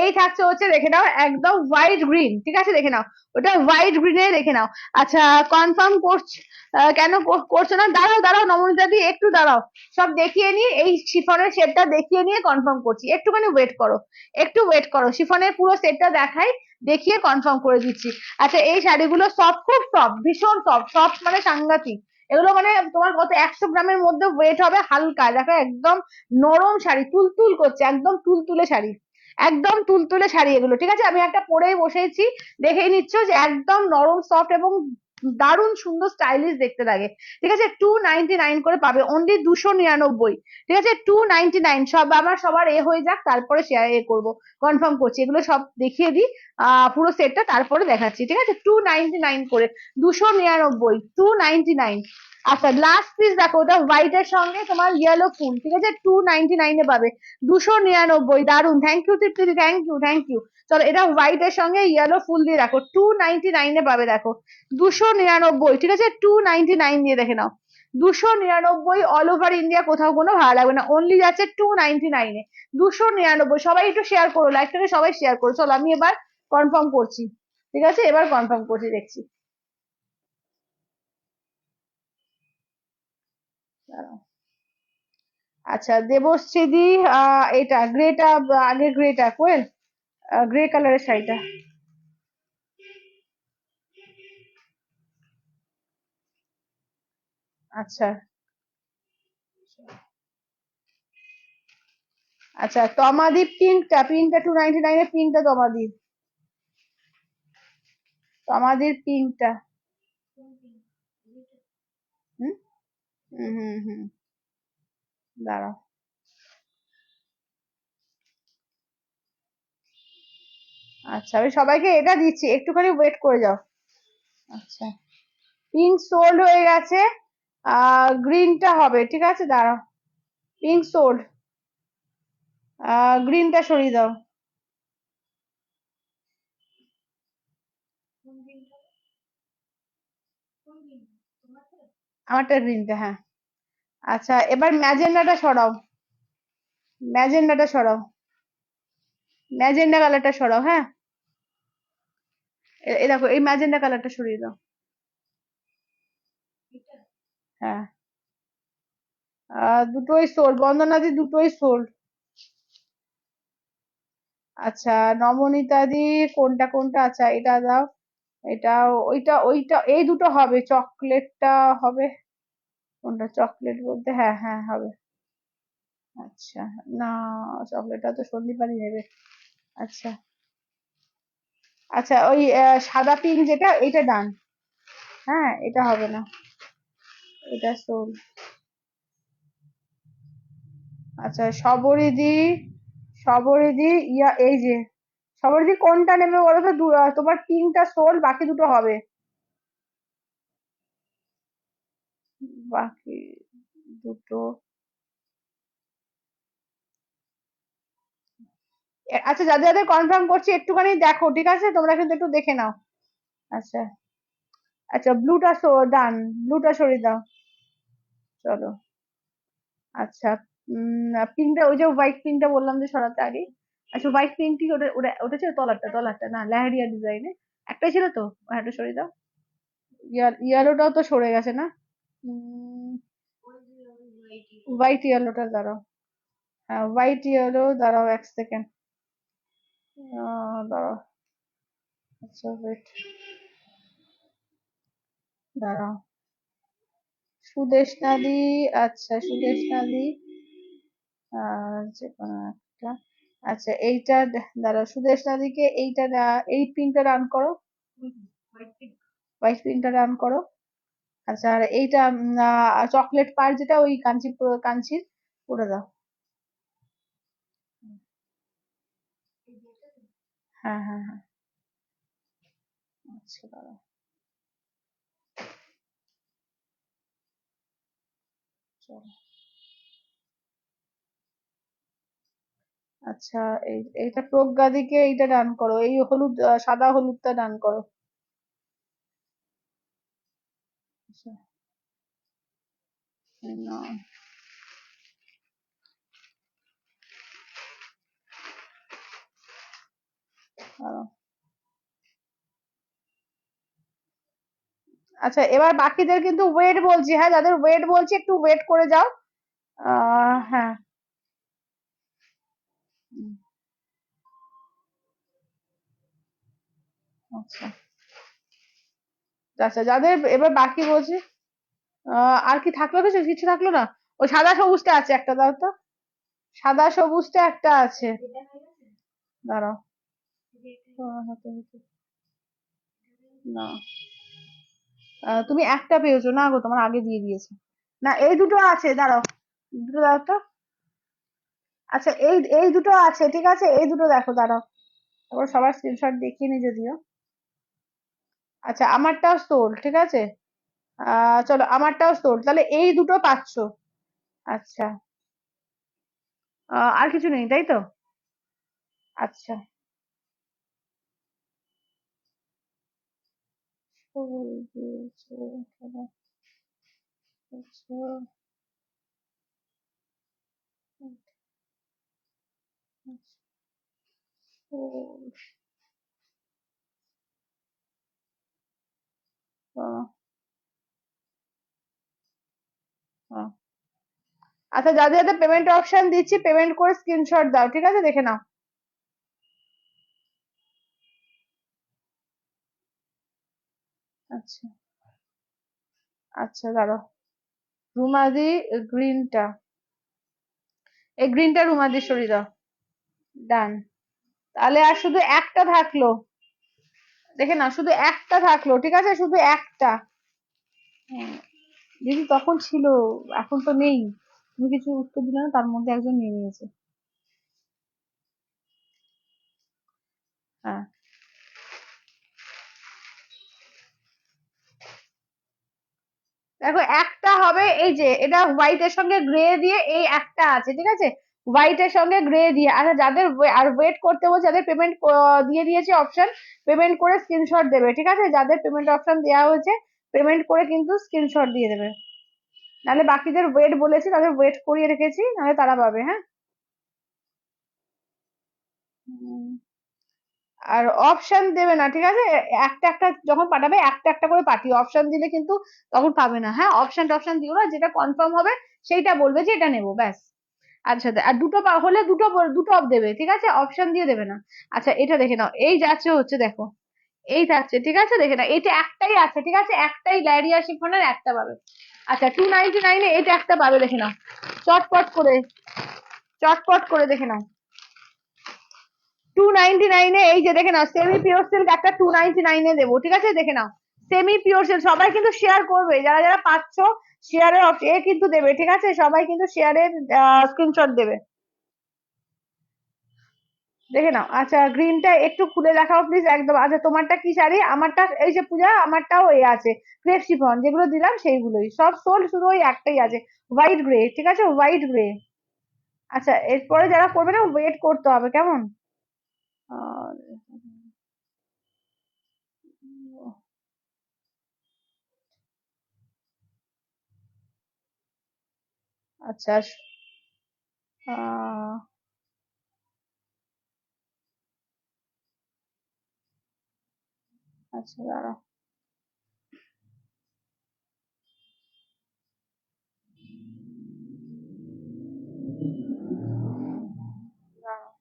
এই থাকছে হচ্ছে, দেখে নাও একদম হোয়াইট গ্রিন, ঠিক আছে, দেখে নাও, ওটা হোয়াইট গ্রিনে, দেখে নাও। আচ্ছা, কনফার্ম করছি, কেন করছো না, দাঁড়াও দাঁড়াও নমনীতা দি, একটু দাঁড়াও, সব দেখিয়ে নিয়ে, এই শিফনের সেটটা দেখিয়ে নিয়ে কনফার্ম করছি, একটুখানি ওয়েট করো, একটু ওয়েট করো, শিফনের পুরো সেটটা দেখাই, দেখিয়ে কনফার্ম করে দিচ্ছি। আচ্ছা, এই শাড়িগুলো সফট, খুব সফট, ভীষণ সফট, সফট মানে সাংঘাতিক, এগুলো মানে তোমার কত 100 গ্রামের মধ্যে ওয়েট হবে, হালকা, দেখো একদম নরম শাড়ি, তুলতুল করছে, একদম তুলতুলে শাড়ি, একদম তুলতুলে শাড়ি এগুলো, ঠিক আছে, আমি একটা পরেই বসেছি, দেখেই নিচ্ছ যে একদম নরম সফট এবং দারুণ সুন্দর স্টাইলিশ দেখতে লাগে, ঠিক আছে, 299 করে পাবে, অনলি 299, ঠিক আছে, 299। সব আমার সবার এ হয়ে যাক, তারপরে শেয়ার করবো, কনফার্ম করছি, এগুলো সব দেখিয়ে দিই, পুরো সেটটা তারপরে দেখাচ্ছি, ঠিক আছে, 299 করে, 299, 299। আচ্ছা, লাস্ট পিস দেখো, ওটা হোয়াইট এর সঙ্গে তোমার ইয়েলো ফুল, ঠিক আছে, 299-এ পাবে, 299, দারুন, thank you Tripti, thank you, thank you. চলো, এটা হোয়াইট এর সঙ্গে ইয়েলো ফুল দিয়ে দেখো, 299-এ পাবে, দেখো 299, ঠিক আছে, 299 দিয়ে, দেখে নাও, 299 অল ওভার ইন্ডিয়া, কোথাও কোনো ভাড়া লাগবে না, অনলি যাচ্ছে 299-এ, 299। সবাই একটু শেয়ার করো, লাইভটাকে সবাই শেয়ার করো। চলো, আমি এবার কনফার্ম করছি, ঠিক আছে, এবার কনফার্ম করছি, দেখছি, দাঁড়াও। আচ্ছা, দেবশ্রীদি, এটা গ্রেটা, আগে গ্রেটা কোয়েল, গ্রে কালারের শাড়িটা। আচ্ছা আচ্ছা, তমাদি পিঙ্কটা, পিঙ্কটা 299-এ, পিঙ্কটা তমাদি, তমাদির পিঙ্কটা। হুম হুম হুম হুম, দাঁড়াও। আচ্ছা, আমি সবাইকে এটা দিচ্ছি, একটুখানি ওয়েট করে যাও। আচ্ছা, পিঙ্ক সোল্ড হয়ে গেছে, গ্রিনটা হবে, ঠিক আছে, দাঁড়াও, পিঙ্ক সোল্ড, গ্রিনটা সরিয়ে দাও, আমারটা গ্রিনটা, হ্যাঁ। আচ্ছা, এবার ম্যাজেন্ডাটা সরাও, ম্যাজেন্ডাটা সরাও, ম্যাজেন্ডা কালারটা সরাও, হ্যাঁ, এই দেখো, এই ম্যাজেন্ডা কালারটা সরিয়ে দাও, হ্যাঁ, দুটোই সোল্ড, বন্দনাদি দুটোই সোল্ড। আচ্ছা, নবনীতাদি কোনটা কোনটা, আচ্ছা এটা দাও, এটা, ওইটা ওইটা, এই দুটো হবে, চকলেটটা হবে, কোনটা চকলেট বলতে, হ্যাঁ হ্যাঁ হবে। আচ্ছা, না, চকলেটটা তো সন্দীপানি নেবে। আচ্ছা আচ্ছা, ওই সাদা পিঙ্ক যেটা, এটা ডান, হ্যাঁ, এটা হবে না, এটা সোল। আচ্ছা, সবরিদি, সবরিদি, এই যে, সবরিদি কোনটা নেবে বলো তো, তোমার পিঙ্কটা সোল, বাকি দুটো হবে, বাকি দুটো, আচ্ছা, যাদের যাদের কনফার্ম করছি একটুখানি দেখো, ঠিক আছে, তোমরা কিন্তু একটু দেখে নাও। আচ্ছা আচ্ছা, ব্লুটা ডান, ব্লুটা সরিয়ে দাও। চলো। আচ্ছা, পিঙ্কটা, ওই যে হোয়াইট পিঙ্কটা বললাম যে সরাতে আগে। আচ্ছা, হোয়াইট পিঙ্ক কি ওটা ওটা ওটা ছিল তলারটা, তলারটা না, লেহেরিয়া ডিজাইনে একটাই ছিল তো, একটা সরিয়ে দাও। ইয়েলোটাও তো সরে গেছে না? হোয়াইট ইয়েলোটা দাঁড়াও। হ্যাঁ, হোয়াইট ইয়েলো দাঁড়াও, এক সেকেন্ড। দাঁড়াও। আচ্ছা ওয়েট, দাঁড়াও। সুদেশনাদি। আচ্ছা সুদেশনাদি, যে কোনো একটা। আচ্ছা এইটা দাঁড়াও, সুদেশনাদিকে এইটা এই পিনটা রান করো, হোয়াইট পিনটা রান করো। আচ্ছা, আর এইটা চকলেট পার যেটা, ওই কাঞ্চি, কাঞ্চির করে দাও। হ্যাঁ হ্যাঁ হ্যাঁ। আচ্ছা দাঁড়াও। চলো। আচ্ছা, এইটা প্রজ্ঞাদিকে এইটা ডান করো, এই হলুদ, সাদা হলুদটা ডান করো। আচ্ছা, এই নাও। দাঁড়াও। আচ্ছা, এবার বাকিদের কিন্তু ওয়েট বলছি, হ্যাঁ, যাদের ওয়েট বলছি একটু ওয়েট করে যাও। হ্যাঁ। উম, আচ্ছা আচ্ছা, যাদের এবার বাকি বলছি, আর কি থাকলো, কিছু কিছু থাকলো না? ওই সাদা সবুজটা আছে একটা, দাও তো। সাদা সবুজটা একটা আছে। দাঁড়াও। হাতে হাতে। না, তুমি একটা পেয়েছো না গো, তোমার আগে দিয়ে দিয়েছে। না, এই দুটো আছে, দাঁড়াও। দুটো দাও তো। আচ্ছা, এই এই দুটো আছে, ঠিক আছে, এই দুটো দেখো, দাঁড়াও। তারপর সবার স্ক্রিনশট দেখিয়ে নি যদিও। আচ্ছা, আমারটাও সোল, ঠিক আছে। চলো, আমারটাও সোল, তাহলে এই দুটো পাচ্ছো। আচ্ছা, আর কিছু নেই তাই তো? আচ্ছা। সোল দিয়েছে, এখানে। আচ্ছা, আচ্ছা, সোল। আহ, আহ। আচ্ছা, যাদের যাদের পেমেন্ট অপশন দিচ্ছি, পেমেন্ট করে স্ক্রিনশট দাও, ঠিক আছে, দেখে নাও। আচ্ছা আচ্ছা, দাঁড়াও। রুমাদি, গ্রিনটা, এই গ্রিনটা রুমাদি সরিয়ে দাও। ডান। তাহলে আর শুধু একটা থাকলো, দেখে নাও, শুধু একটা থাকলো, ঠিক আছে, শুধু একটা। হুম, দিদি তখন ছিল, এখন তো নেই। তুমি কিছু উত্তর দিলে না, তার মধ্যে একজন নিয়ে নিয়েছে। হ্যাঁ। দেখো, একটা হবে, এই যে এটা হোয়াইট এর সঙ্গে গ্রে দিয়ে এই একটা আছে, ঠিক আছে, হোয়াইট এর সঙ্গে গ্রে দিয়ে। আচ্ছা, যাদের আর ওয়েট করতে বলছে, যাদের পেমেন্ট দিয়ে দিয়েছে অপশন, পেমেন্ট করে স্ক্রিনশট দেবে, ঠিক আছে, যাদের পেমেন্ট অপশন দেওয়া হয়েছে পেমেন্ট করে কিন্তু স্ক্রিনশট দিয়ে দেবে। নাহলে বাকিদের ওয়েট বলেছি, তাদের ওয়েট করিয়ে রেখেছি, নাহলে তারা পাবে, হ্যাঁ। উম, আর অপশন দেবে না, ঠিক আছে, একটা একটা যখন পাঠাবে একটা একটা করে পাঠিয়ে, অপশন দিলে কিন্তু তখন পাবে না, হ্যাঁ, অপশন টপশন দিও না, যেটা কনফার্ম হবে সেইটা বলবে যে এটা নেবো, ব্যাস। আচ্ছা, আর দুটো হলে দুটো দুটো অফ দেবে, ঠিক আছে, অপশন দিয়ে দেবে না। আচ্ছা, এটা দেখে নাও, এই যাচ্ছে হচ্ছে, দেখো, এই যাচ্ছে, ঠিক আছে, দেখে নাও, এটা একটাই আছে, ঠিক আছে, একটাই ল্যারিয়া শিফনের একটা পাবে। আচ্ছা, 299-এ এটা একটা পাবে, দেখে নাও, চটপট করে, চটপট করে দেখে নাও। 299-এ এই যে দেখে নাও, সেমি পিওর সিল্ক একটা 299-এ দেবো, ঠিক আছে, দেখে নাও। সেমি পিওর সিল্ক, সবাই কিন্তু শেয়ার করবে, যারা যারা পাচ্ছ শেয়ারের এ কিন্তু দেবে, ঠিক আছে, সবাই কিন্তু শেয়ারের স্ক্রিনশট দেবে। দেখে নাও। আচ্ছা, গ্রিনটা একটু খুলে দেখাও প্লিজ, একদম। আচ্ছা, তোমারটা কি শাড়ি? আমারটা এই যে পূজা, আমারটাও এই আছে, ক্রেপ শিফন, যেগুলো দিলাম সেইগুলোই সব সোল্ড, শুধু ওই একটাই আছে, হোয়াইট গ্রে, ঠিক আছে, হোয়াইট গ্রে। আচ্ছা, এরপরে যারা করবে না, ওয়েট করতে হবে, কেমন? আর আচ্ছা আহ, আচ্ছা দাঁড়াও। দাঁড়াও।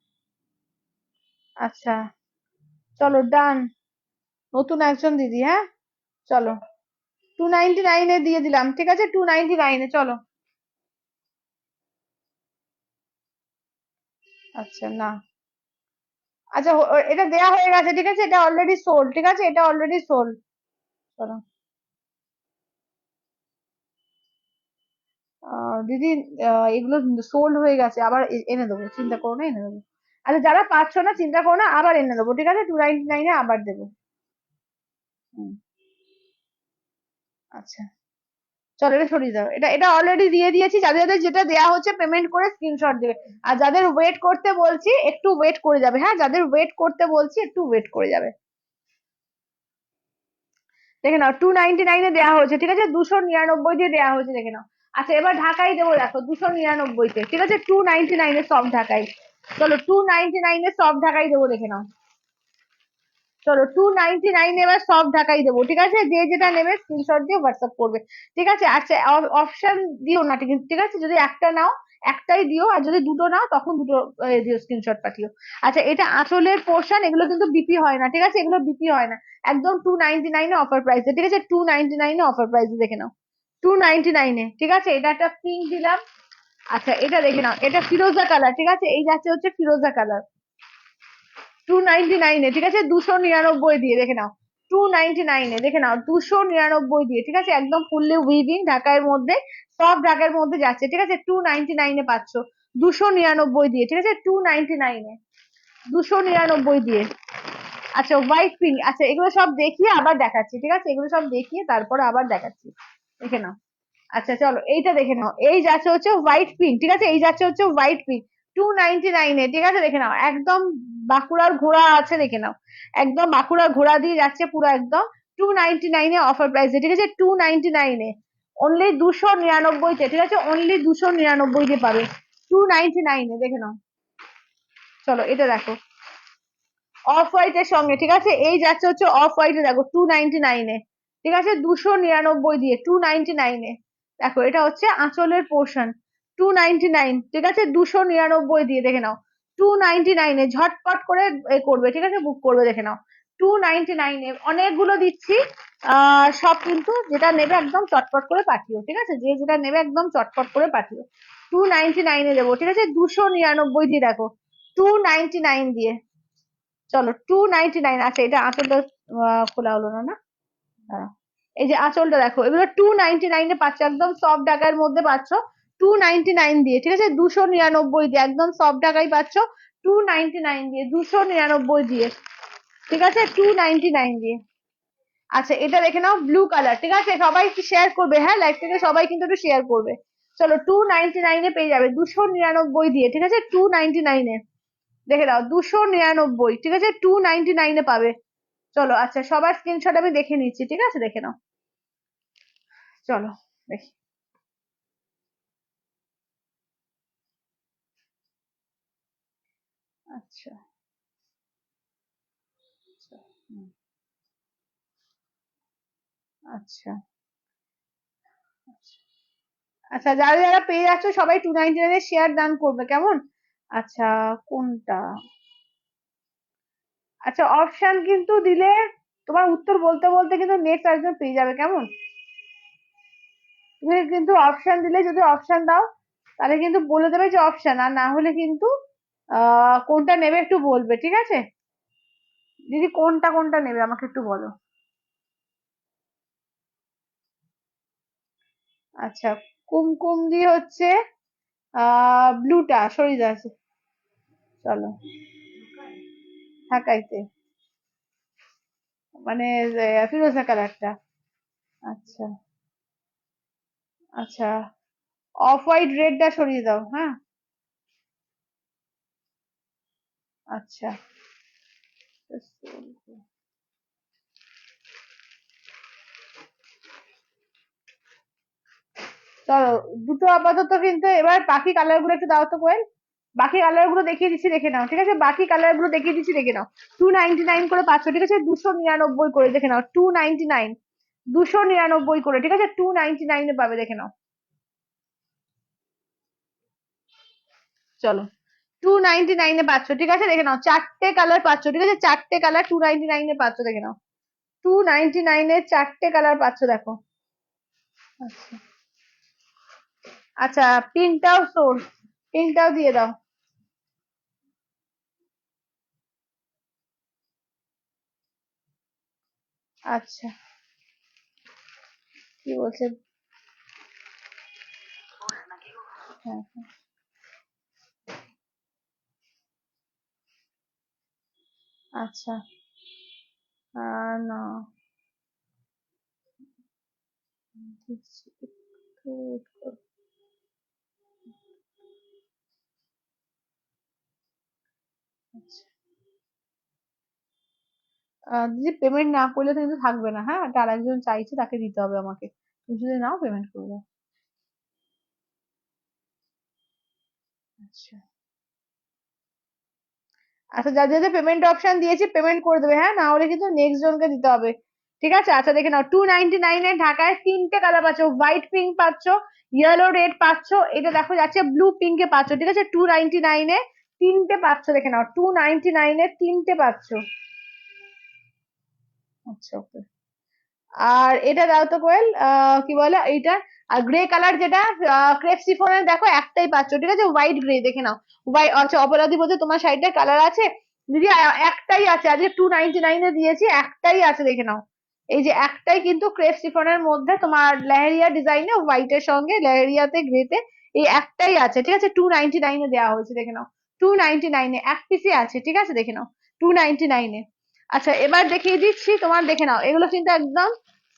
আচ্ছা চলো ডান, নতুন একজন দিদি, হ্যাঁ চলো 299 দিয়ে দিলাম, ঠিক আছে 299 চলো। আচ্ছা না, আচ্ছা এটা দেয়া হয়ে গেছে, ঠিক আছে এটা অলরেডি সোল্ড, ঠিক আছে এটা অলরেডি সোল্ড। চলো দিদি এগুলো সোল্ড হয়ে গেছে, আবার এনে দেবো, চিন্তা করো না, এনে দেবো। আচ্ছা যারা পাচ্ছ না চিন্তা করো না, আবার এনে দেবো, ঠিক আছে 299 আবার দেবো। হুম, আচ্ছা চলো এটা সরিয়ে দাও, এটা এটা অলরেডি দিয়ে দিয়েছি, যাদের যাদের যেটা দেয়া হচ্ছে পেমেন্ট করে স্ক্রিনশট দেবে। আর যাদের ওয়েট করতে বলছি একটু ওয়েট করে যাবে, হ্যাঁ যাদের ওয়েট করতে বলছি একটু ওয়েট করে যাবে। দেখে নাও 299 দেওয়া হয়েছে, ঠিক আছে 299 দিয়ে দেওয়া হয়েছে, দেখে নাও। আচ্ছা এবার ঢাকাই দেবো, দেখো 299 তে, ঠিক আছে 299 সব ঢাকাই। চলো 299 সব ঢাকাই দেবো, দেখে নাও। চলো 299 এবার সব ঢাকাই দেবো, ঠিক আছে যে যেটা নেবে স্ক্রিনশট দিয়ে হোয়াটসঅ্যাপ করবে। ঠিক আছে আচ্ছা অপশন দিও না, ঠিক ঠিক আছে যদি একটা নাও একটাই দিও, আর যদি দুটো নাও তখন দুটো দিও, স্ক্রিনশট পাঠিও। আচ্ছা এটা আঁচলের পোর্শন, এগুলো কিন্তু বিপি হয় না, ঠিক আছে এগুলো বিপি হয় না, একদম 299 অফার প্রাইসে, ঠিক আছে 299 অফার প্রাইসে, দেখে নাও 299, ঠিক আছে এটা একটা পিঙ্ক দিলাম। আচ্ছা এটা দেখে নাও, এটা ফিরোজা কালার, ঠিক আছে এই যাচ্ছে হচ্ছে ফিরোজা কালার, 299, ঠিক আছে 299 দিয়ে, দেখে নাও 299 দেখে নাও 299 দিয়ে, ঠিক আছে একদম ফুললি উইভিং ঢাকার মধ্যে, সব ঢাকার মধ্যে যাচ্ছে, ঠিক আছে 299 পাচ্ছ 299 দিয়ে, ঠিক আছে 299, 299 দিয়ে। আচ্ছা হোয়াইট পিঙ্ক, আচ্ছা এগুলো সব দেখিয়ে আবার দেখাচ্ছি, ঠিক আছে এগুলো সব দেখিয়ে তারপরে আবার দেখাচ্ছি, দেখে নাও। আচ্ছা চলো এইটা দেখে নাও, এই যাচ্ছে হচ্ছে হোয়াইট পিঙ্ক, ঠিক আছে এই যাচ্ছে হচ্ছে হোয়াইট পিঙ্ক 299, ঠিক আছে দেখে নাও একদম বাঁকুড়ার ঘোড়া আছে, দেখে নাও একদম বাঁকুড়ার ঘোড়া দিয়ে যাচ্ছে পুরো একদম 299 অফার প্রাইসে, ঠিক আছে 299, অনলি 299 ঠিক আছে অনলি 299 পাবে 299, দেখে নাও। চলো এটা দেখো অফ হোয়াইট এর সঙ্গে, ঠিক আছে এই যাচ্ছে হচ্ছে অফ হোয়াইট এ, দেখো 299, ঠিক আছে 299 দিয়ে 299, দেখো এটা হচ্ছে আঁচলের পোর্শন 299, ঠিক আছে 299 দিয়ে, দেখে নাও 299 ঝটপট করে করবে, ঠিক আছে বুক করবে, দেখে নাও 299 অনেকগুলো দিচ্ছি, সব কিন্তু যেটা নেবে একদম চটপট করে পাঠিও, ঠিক আছে যে যেটা নেবে একদম চটপট করে পাঠিও। 299 দেবো, ঠিক আছে 299 দিয়ে, দেখো 299 দিয়ে। চলো 299, আচ্ছা এটা আঁচলটা খোলা হলো না, না দাঁড়াও। এই যে আঁচলটা দেখো, এগুলো 299 পাচ্ছ, একদম সব ঢাকার মধ্যে পাচ্ছ 299 দিয়ে, ঠিক আছে 299 দিয়ে, একদম সব ঢাকাই পাচ্ছ 299 দিয়ে, 299 দিয়ে, ঠিক আছে 299 দিয়ে। আচ্ছা এটা দেখে নাও ব্লু কালার, ঠিক আছে সবাই একটু শেয়ার করবে, হ্যাঁ লাইভ থেকে সবাই কিন্তু একটু শেয়ার করবে। চলো 299 পেয়ে যাবে 299 দিয়ে, ঠিক আছে 299, দেখে নাও 299, ঠিক আছে 299 পাবে। চলো আচ্ছা সবার স্ক্রিনশট আমি দেখে নিচ্ছি, ঠিক আছে দেখে নাও। চলো দেখি। আচ্ছা আচ্ছা হুম, আচ্ছা আচ্ছা আচ্ছা যারা যারা পেয়ে যাচ্ছ সবাই 299 এর শেয়ার দান করবে, কেমন? আচ্ছা কোনটা? আচ্ছা অপশন কিন্তু দিলে তোমার উত্তর বলতে বলতে কিন্তু নেক্সট একজন পেয়ে যাবে, কেমন? তুমি কিন্তু অপশন দিলে, যদি অপশন দাও তাহলে কিন্তু বলে দেবে যে অপশন, আর না হলে কিন্তু কোনটা নেবে একটু বলবে, ঠিক আছে দিদি কোনটা কোনটা নেবে আমাকে একটু বলো। আচ্ছা কুমকুম দিয়ে হচ্ছে ব্লুটা সরিয়ে আছে, চলো ঢাকাইতে, মানে ফিরোজা কালারটা। আচ্ছা আচ্ছা অফ হোয়াইট রেডটা সরিয়ে দাও, হ্যাঁ আচ্ছা চলো, দুটো আপাতত কিন্তু, এবার বাকি কালার গুলো একটু দাও তো কোয়েল। বাকি কালার গুলো দেখিয়ে দিচ্ছি, দেখে নাও, ঠিক আছে? বাকি কালার গুলো দেখিয়ে দিচ্ছি, দেখে নাও। 299 করে পাচ্ছ, ঠিক আছে? 299 করে, দেখে নাও, 299, 299 করে, ঠিক আছে? 299 পাবে, দেখে নাও। চলো, 299 পাচ্ছ, ঠিক আছে? দেখে নাও, চারটে কালার পাচ্ছ, ঠিক আছে? চারটে কালার 299 পাচ্ছ, দেখে নাও। 299 চারটে কালার পাচ্ছ, দেখো। আচ্ছা, আচ্ছা, পিঙ্কটাও সোল, পিঙ্কটাও দিয়ে দাও। আচ্ছা, কি বলছে? হ্যাঁ, হ্যাঁ, আচ্ছা, না, দিচ্ছি, একটু wait করো। আচ্ছা, দিদি পেমেন্ট না করলে তো কিন্তু থাকবে না, হ্যাঁ? এটা আরেকজন চাইছে, তাকে দিতে হবে আমাকে। তুমি যদি নাও, পেমেন্ট করে দাও। আচ্ছা, আচ্ছা, যাদের যাদের পেমেন্ট অপশন দিয়েছি, পেমেন্ট করে দেবে, হ্যাঁ? না হলে কিন্তু নেক্সট জনকে দিতে হবে। ঠিক আছে? আচ্ছা, দেখে নাও, 299 এ ঢাকায় তিনটে কালার পাচ্ছ, হোয়াইট পিঙ্ক পাচ্ছ, ইয়েলো রেড পাচ্ছ, এটা দেখো যাচ্ছে ব্লু পিঙ্কে পাচ্ছ, ঠিক আছে? 299 এ তিনটে পাচ্ছ, দেখে নাও, 299 এ তিনটে পাচ্ছ। আচ্ছা, ওকে। আর এটা দাও তো কোয়েল, কি বলে এইটা? আর গ্রে কালার যেটা, ক্রেপ শিফনের, দেখো একটাই পাচ্ছ, ঠিক আছে? হোয়াইট গ্রে, দেখে নাও। হোয়াইট, আচ্ছা, অপরাধী বলতে তোমার সাইডে কালার আছে দিদি? একটাই আছে, আজকে 299 এ দিয়েছি, একটাই আছে, দেখে নাও। এই যে একটাই কিন্তু ক্রেপ শিফনের মধ্যে তোমার লেহেরিয়া ডিজাইনে, হোয়াইটের সঙ্গে লেহেরিয়াতে গ্রেতে, এই একটাই আছে, ঠিক আছে? 299 এ দেওয়া হয়েছে, দেখে নাও। 299 এ এক পিসই আছে, ঠিক আছে? দেখে নাও, 299 এ। আচ্ছা, এবার দেখিয়ে দিচ্ছি তোমার, দেখে নাও, এগুলো কিন্তু একদম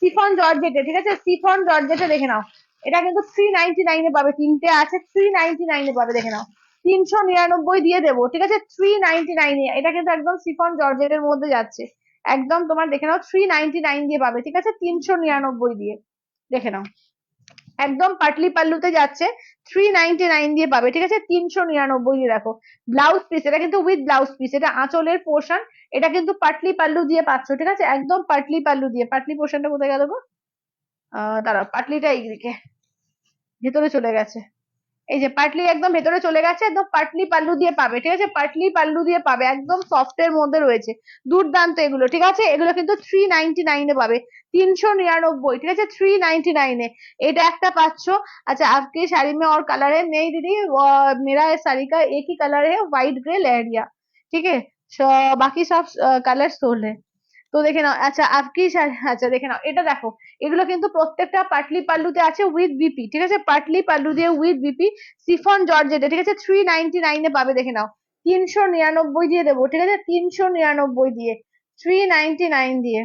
শিফন জর্জেটে, ঠিক আছে? শিফন জর্জেটে, দেখে নাও। এটা কিন্তু 399 এ পাবে, তিনটে আছে, 399 এ পাবে, দেখে নাও। 399 দিয়ে দেবো, ঠিক আছে? 399 এ, এটা কিন্তু একদম শিফন জর্জেটের মধ্যে যাচ্ছে। একদম তোমার, দেখে নাও, 399 দিয়ে পাবে, ঠিক আছে? 399 দিয়ে, দেখে নাও। একদম পাটলি পাল্লুতে যাচ্ছে, 399 দিয়ে পাবে, ঠিক আছে? 399 দিয়ে, দেখো। ব্লাউজ পিস, এটা কিন্তু উইথ ব্লাউজ পিস, এটা আঁচলের পোর্শন। এটা কিন্তু পাটলি পাল্লু দিয়ে পাচ্ছ, ঠিক আছে? একদম পাটলি পাল্লু দিয়ে। পাটলি পোর্শনটা কোথায় গেল গো? দাঁড়াও, পাটলিটা এইদিকে ভেতরে চলে গেছে। এই যে পাটলি একদম ভেতরে চলে গেছে, একদম পাটলি পাল্লু দিয়ে পাবে, ঠিক আছে? পাটলি পাল্লু দিয়ে পাবে, একদম সফট এর মধ্যে রয়েছে। দুর্দান্ত এগুলো, ঠিক আছে? এগুলো কিন্তু 399 এ পাবে, 399, ঠিক আছে? 399 এ এটা একটা পাচ্ছ। अच्छा, आपकी साड़ी में और कलर है? नहीं दीदी, मेरा साड़ी का एक ही कलर है, व्हाइट ग्रे लहरिया, ठीक है? बाकी सब कलर सोल है। তো দেখে নাও। আচ্ছা, আচ্ছা, দেখে নাও, এটা দেখো, এগুলো কিন্তু প্রত্যেকটা পাটলি পাল্লুতে আছে উইথ বিপি, ঠিক আছে? পাটলি পাল্লু দিয়ে উইথ বিপি, সিফন জর্জেটে, ঠিক আছে? 399 এ পাবে, দেখে নাও। 399 দিয়ে দেবো, ঠিক আছে? 399 দিয়ে, 399 দিয়ে।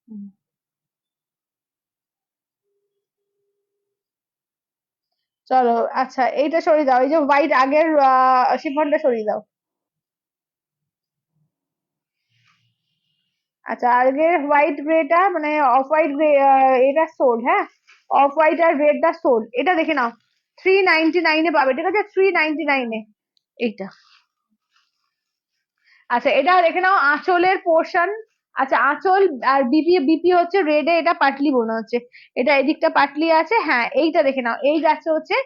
হুম। চলো, আচ্ছা, এইটা সরিয়ে দাও, এই যে হোয়াইট আগের শিফনটা সরিয়ে দাও। আচ্ছা, আগের হোয়াইট গ্রেটা, মানে অফ হোয়াইট গ্রে, এটা সোল, হ্যাঁ? অফ হোয়াইট আর রেডটা সোল, এটা দেখে নাও। 399 এ পাবে, ঠিক আছে? 399 এ এইটা। আচ্ছা, এটা দেখে নাও, আঁচলের পোর্শন। আচ্ছা, আঁচল আর বিপি, বিপি হচ্ছে রেড এ, এটা পাটলি বোনা হচ্ছে, এটা এদিকটা পাটলি আছে, হ্যাঁ। এইটা দেখে নাও, এই যাচ্ছে হচ্ছে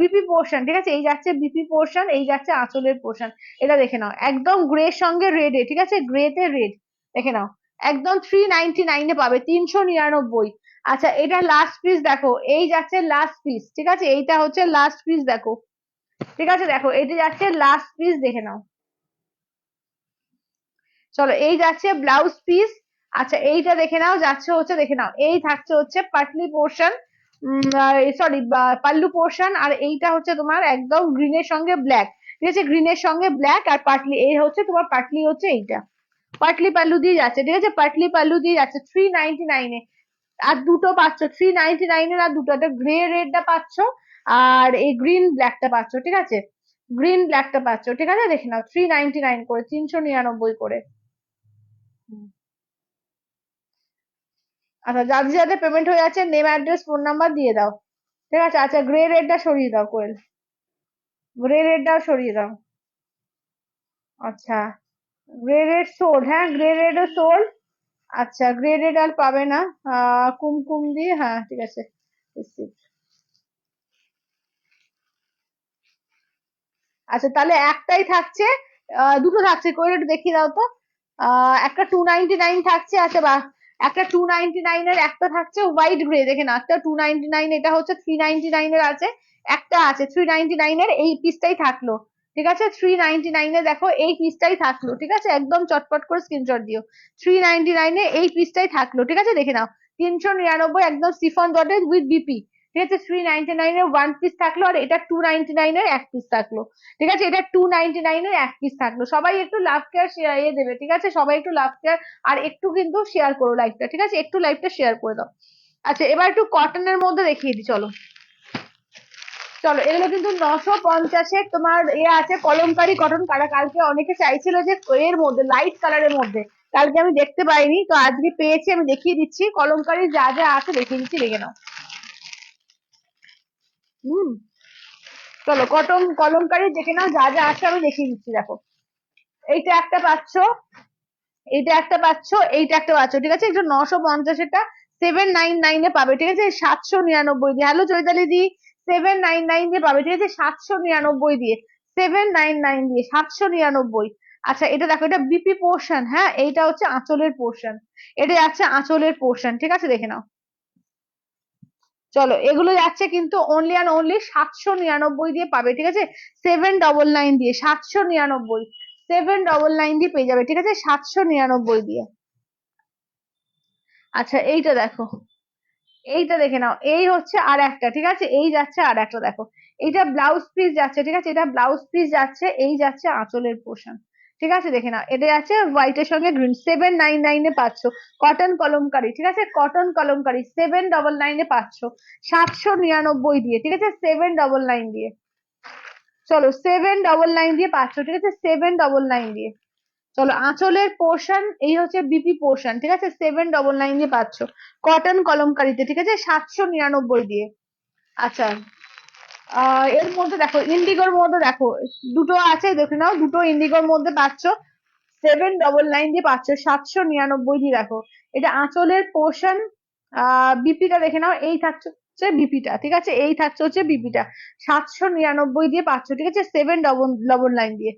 বিপি পোর্শন, ঠিক আছে? এই যাচ্ছে বিপি পোর্শন, এই যাচ্ছে আঁচলের পোর্শন। এটা দেখে নাও, একদম গ্রে সঙ্গে রেড এ, ঠিক আছে? গ্রে তে রেড, দেখে নাও। একদম 399 এ পাবে, 399। আচ্ছা, এটা লাস্ট পিস দেখো, এই যাচ্ছে লাস্ট পিস, ঠিক আছে? এইটা হচ্ছে লাস্ট পিস, দেখো, ঠিক আছে? দেখো, এটা যাচ্ছে লাস্ট পিস, দেখে নাও। চলো, এই যাচ্ছে ব্লাউজ পিস। আচ্ছা, এইটা দেখে নাও, যাচ্ছে হচ্ছে, দেখে নাও, এই থাকছে হচ্ছে পাটলি পোর্শন, সরি, পাল্লু পোর্শন। আর এইটা হচ্ছে তোমার একদম গ্রিনের সঙ্গে ব্ল্যাক, ঠিক আছে? গ্রিনের সঙ্গে ব্ল্যাক আর পাটলি, এই হচ্ছে তোমার পাটলি, হচ্ছে এইটা। পাটলি পাল্লু দিয়ে যাচ্ছে, ঠিক আছে? পাটলি পাল্লু দিয়ে যাচ্ছে 399 এ। আর দুটো পাচ্ছ 399 এর, আর দুটো, একটা গ্রে রেডটা পাচ্ছ আর এই গ্রিন ব্ল্যাকটা পাচ্ছ, ঠিক আছে? গ্রিন ব্ল্যাকটা পাচ্ছ, ঠিক আছে? দেখে নাও 399 করে, 399 করে। আচ্ছা, যাদের যাদের পেমেন্ট হয়ে যাচ্ছে নেম, অ্যাড্রেস, ফোন নাম্বার দিয়ে দাও, ঠিক আছে? আচ্ছা, গ্রে রেডটা সরিয়ে দাও কোয়েল, গ্রে রেডটাও সরিয়ে দাও। আচ্ছা, গ্রে রেড সোল্ড, হ্যাঁ গ্রে রেডও সোল্ড। আচ্ছা, গ্রে রেড আর পাবে না। কুমকুম দিয়ে, হ্যাঁ ঠিক আছে। Receipt। আচ্ছা, তাহলে একটাই থাকছে, দুটো থাকছে, কোয়েল একটু দেখিয়ে দাও তো। একটা 299 থাকছে, আচ্ছা বা একটা 299 এর একটা থাকছে হোয়াইট গ্রে, দেখে না, একটা 299, এটা হচ্ছে 399 এর আছে, একটা আছে 399 এর, এই পিসটাই থাকলো, ঠিক আছে? 399 এ দেখো এই পিসটাই থাকলো, ঠিক আছে? একদম চটপট করে স্ক্রিনশট দিও। 399 এ এই পিসটাই থাকলো, ঠিক আছে? দেখে নাও, 399 একদম সিফন জর্জেট উইথ বিপি, ঠিক আছে? 399 এর ওয়ান পিস থাকলো, আর এটা 299 এর এক পিস থাকলো, ঠিক আছে? এটা 299 এর এক পিস থাকলো। সবাই একটু লাভ কেয়ার শেয়ার দেবে, ঠিক আছে? সবাই একটু লাভ কেয়ার আর একটু কিন্তু শেয়ার করো লাইভটা, ঠিক আছে? একটু লাইভটা শেয়ার করে দাও। আচ্ছা, এবার একটু কটনের মধ্যে দেখিয়ে দিই, চলো। চলো, এগুলো কিন্তু 950-এর তোমার আছে, কলমকারি কটন। কালকে অনেকে চাইছিল যে এর মধ্যে লাইট কালারের মধ্যে, কালকে আমি দেখতে পাইনি, তো আজকে পেয়েছি, আমি দেখিয়ে দিচ্ছি কলমকারি যা যা আছে, দেখিয়ে দিচ্ছি, দেখে নাও। হুম, চলো কটন কলমকারি দেখে নাও যা যা আছে, আমি দেখিয়ে দিচ্ছি, দেখো। এইটা একটা পাচ্ছ, এইটা একটা পাচ্ছ, এইটা একটা পাচ্ছ, ঠিক আছে? এটা 950-এটা 799 এ পাবে, ঠিক আছে? 799 দিয়ে। হ্যালো চৈতালি দি, 799 দিয়ে পাবে, ঠিক আছে? 799 দিয়ে, 799 দিয়ে 799। আচ্ছা, এটা দেখো, এটা বিপি পোর্শন, হ্যাঁ এইটা হচ্ছে আঁচলের পোর্শন, এটা যাচ্ছে আঁচলের পোর্শন, ঠিক আছে? দেখে নাও। চলো, এগুলো যাচ্ছে কিন্তু অনলি অ্যান্ড অনলি 799 দিয়ে পাবে, ঠিক আছে? 799 দিয়ে, 799, 799 দিয়ে পেয়ে যাবে, ঠিক আছে? 799 দিয়ে। আচ্ছা, এইটা দেখো, এইটা দেখে নাও, এই হচ্ছে আর একটা, ঠিক আছে? এই যাচ্ছে আর একটা, দেখো, এইটা ব্লাউজ পিস যাচ্ছে, ঠিক আছে? এটা ব্লাউজ পিস যাচ্ছে, এই যাচ্ছে আঁচলের পোর্শন, ঠিক আছে? দেখে নাও, এটা যাচ্ছে হোয়াইটের সঙ্গে গ্রিন, 799 এ পাচ্ছ। কটন কলমকারি, ঠিক আছে? কটন কলমকারি 799 এ পাচ্ছ, 799 দিয়ে, ঠিক আছে? 799 দিয়ে। চলো, 799 দিয়ে পাচ্ছ, ঠিক আছে? 799 দিয়ে। চলো, আঁচলের পোর্শন এই হচ্ছে বিপি পোর্শন, ঠিক আছে? 799 দিয়ে পাচ্ছ, কটন কলমকারিতে, ঠিক আছে? 799 দিয়ে। আচ্ছা, এর মধ্যে দেখো, ইন্ডিগোর মধ্যে দেখো, দুটো আছে, দেখে নাও, দুটো ইন্ডিগোর মধ্যে পাচ্ছ, 799 দিয়ে পাচ্ছ, 799 দিয়ে। দেখো, এটা আঁচলের পোর্শন, বিপিটা দেখে নাও, এই থাকছে হচ্ছে বিপিটা, ঠিক আছে? এই থাকছে হচ্ছে বিপিটা, 799 দিয়ে পাচ্ছ, ঠিক আছে? 799 দিয়ে,